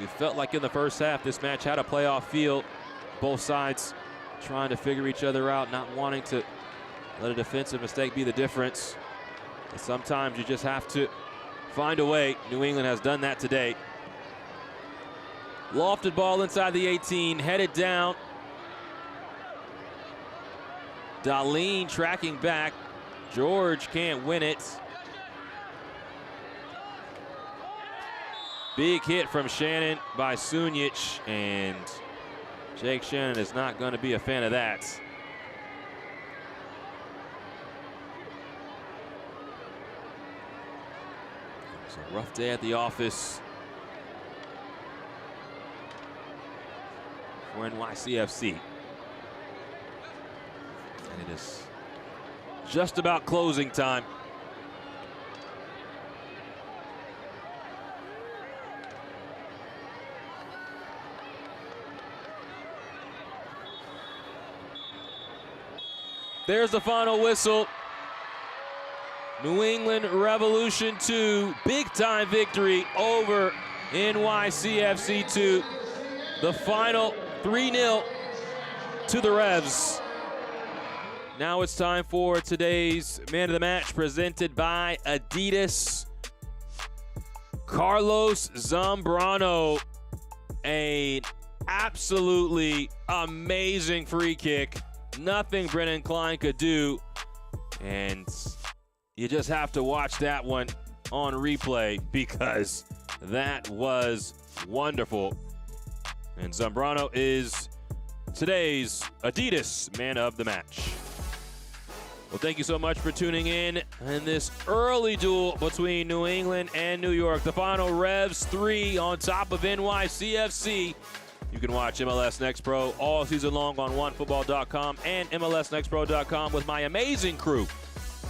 It felt like in the first half this match had a playoff feel. Both sides trying to figure each other out, not wanting to let a defensive mistake be the difference. And sometimes you just have to find a way. New England has done that today. Lofted ball inside the 18, headed down. Dahlin tracking back. George can't win it. Big hit from Shannon by Sunic, and Jake Shannon is not going to be a fan of that. It's a rough day at the office for NYCFC. And it is just about closing time. There's the final whistle. New England Revolution 2, big time victory over NYCFC 2. The final 3-0 to the Revs. Now it's time for today's Man of the Match, presented by Adidas. Carlos Zambrano, an absolutely amazing free kick. Nothing Brennan Klein could do, and you just have to watch that one on replay because that was wonderful. And Zambrano is today's Adidas Man of the Match. Well, thank you so much for tuning in this early duel between New England and New York. The final Revs 3 on top of NYCFC. You can watch MLS Next Pro all season long on OneFootball.com and MLSNextPro.com with my amazing crew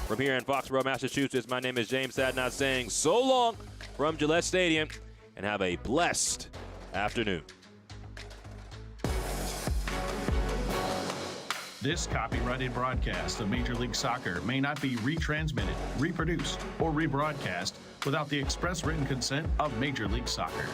from here in Foxborough, Massachusetts. My name is James Sadnot saying so long from Gillette Stadium, and have a blessed afternoon. This copyrighted broadcast of Major League Soccer may not be retransmitted, reproduced, or rebroadcast without the express written consent of Major League Soccer.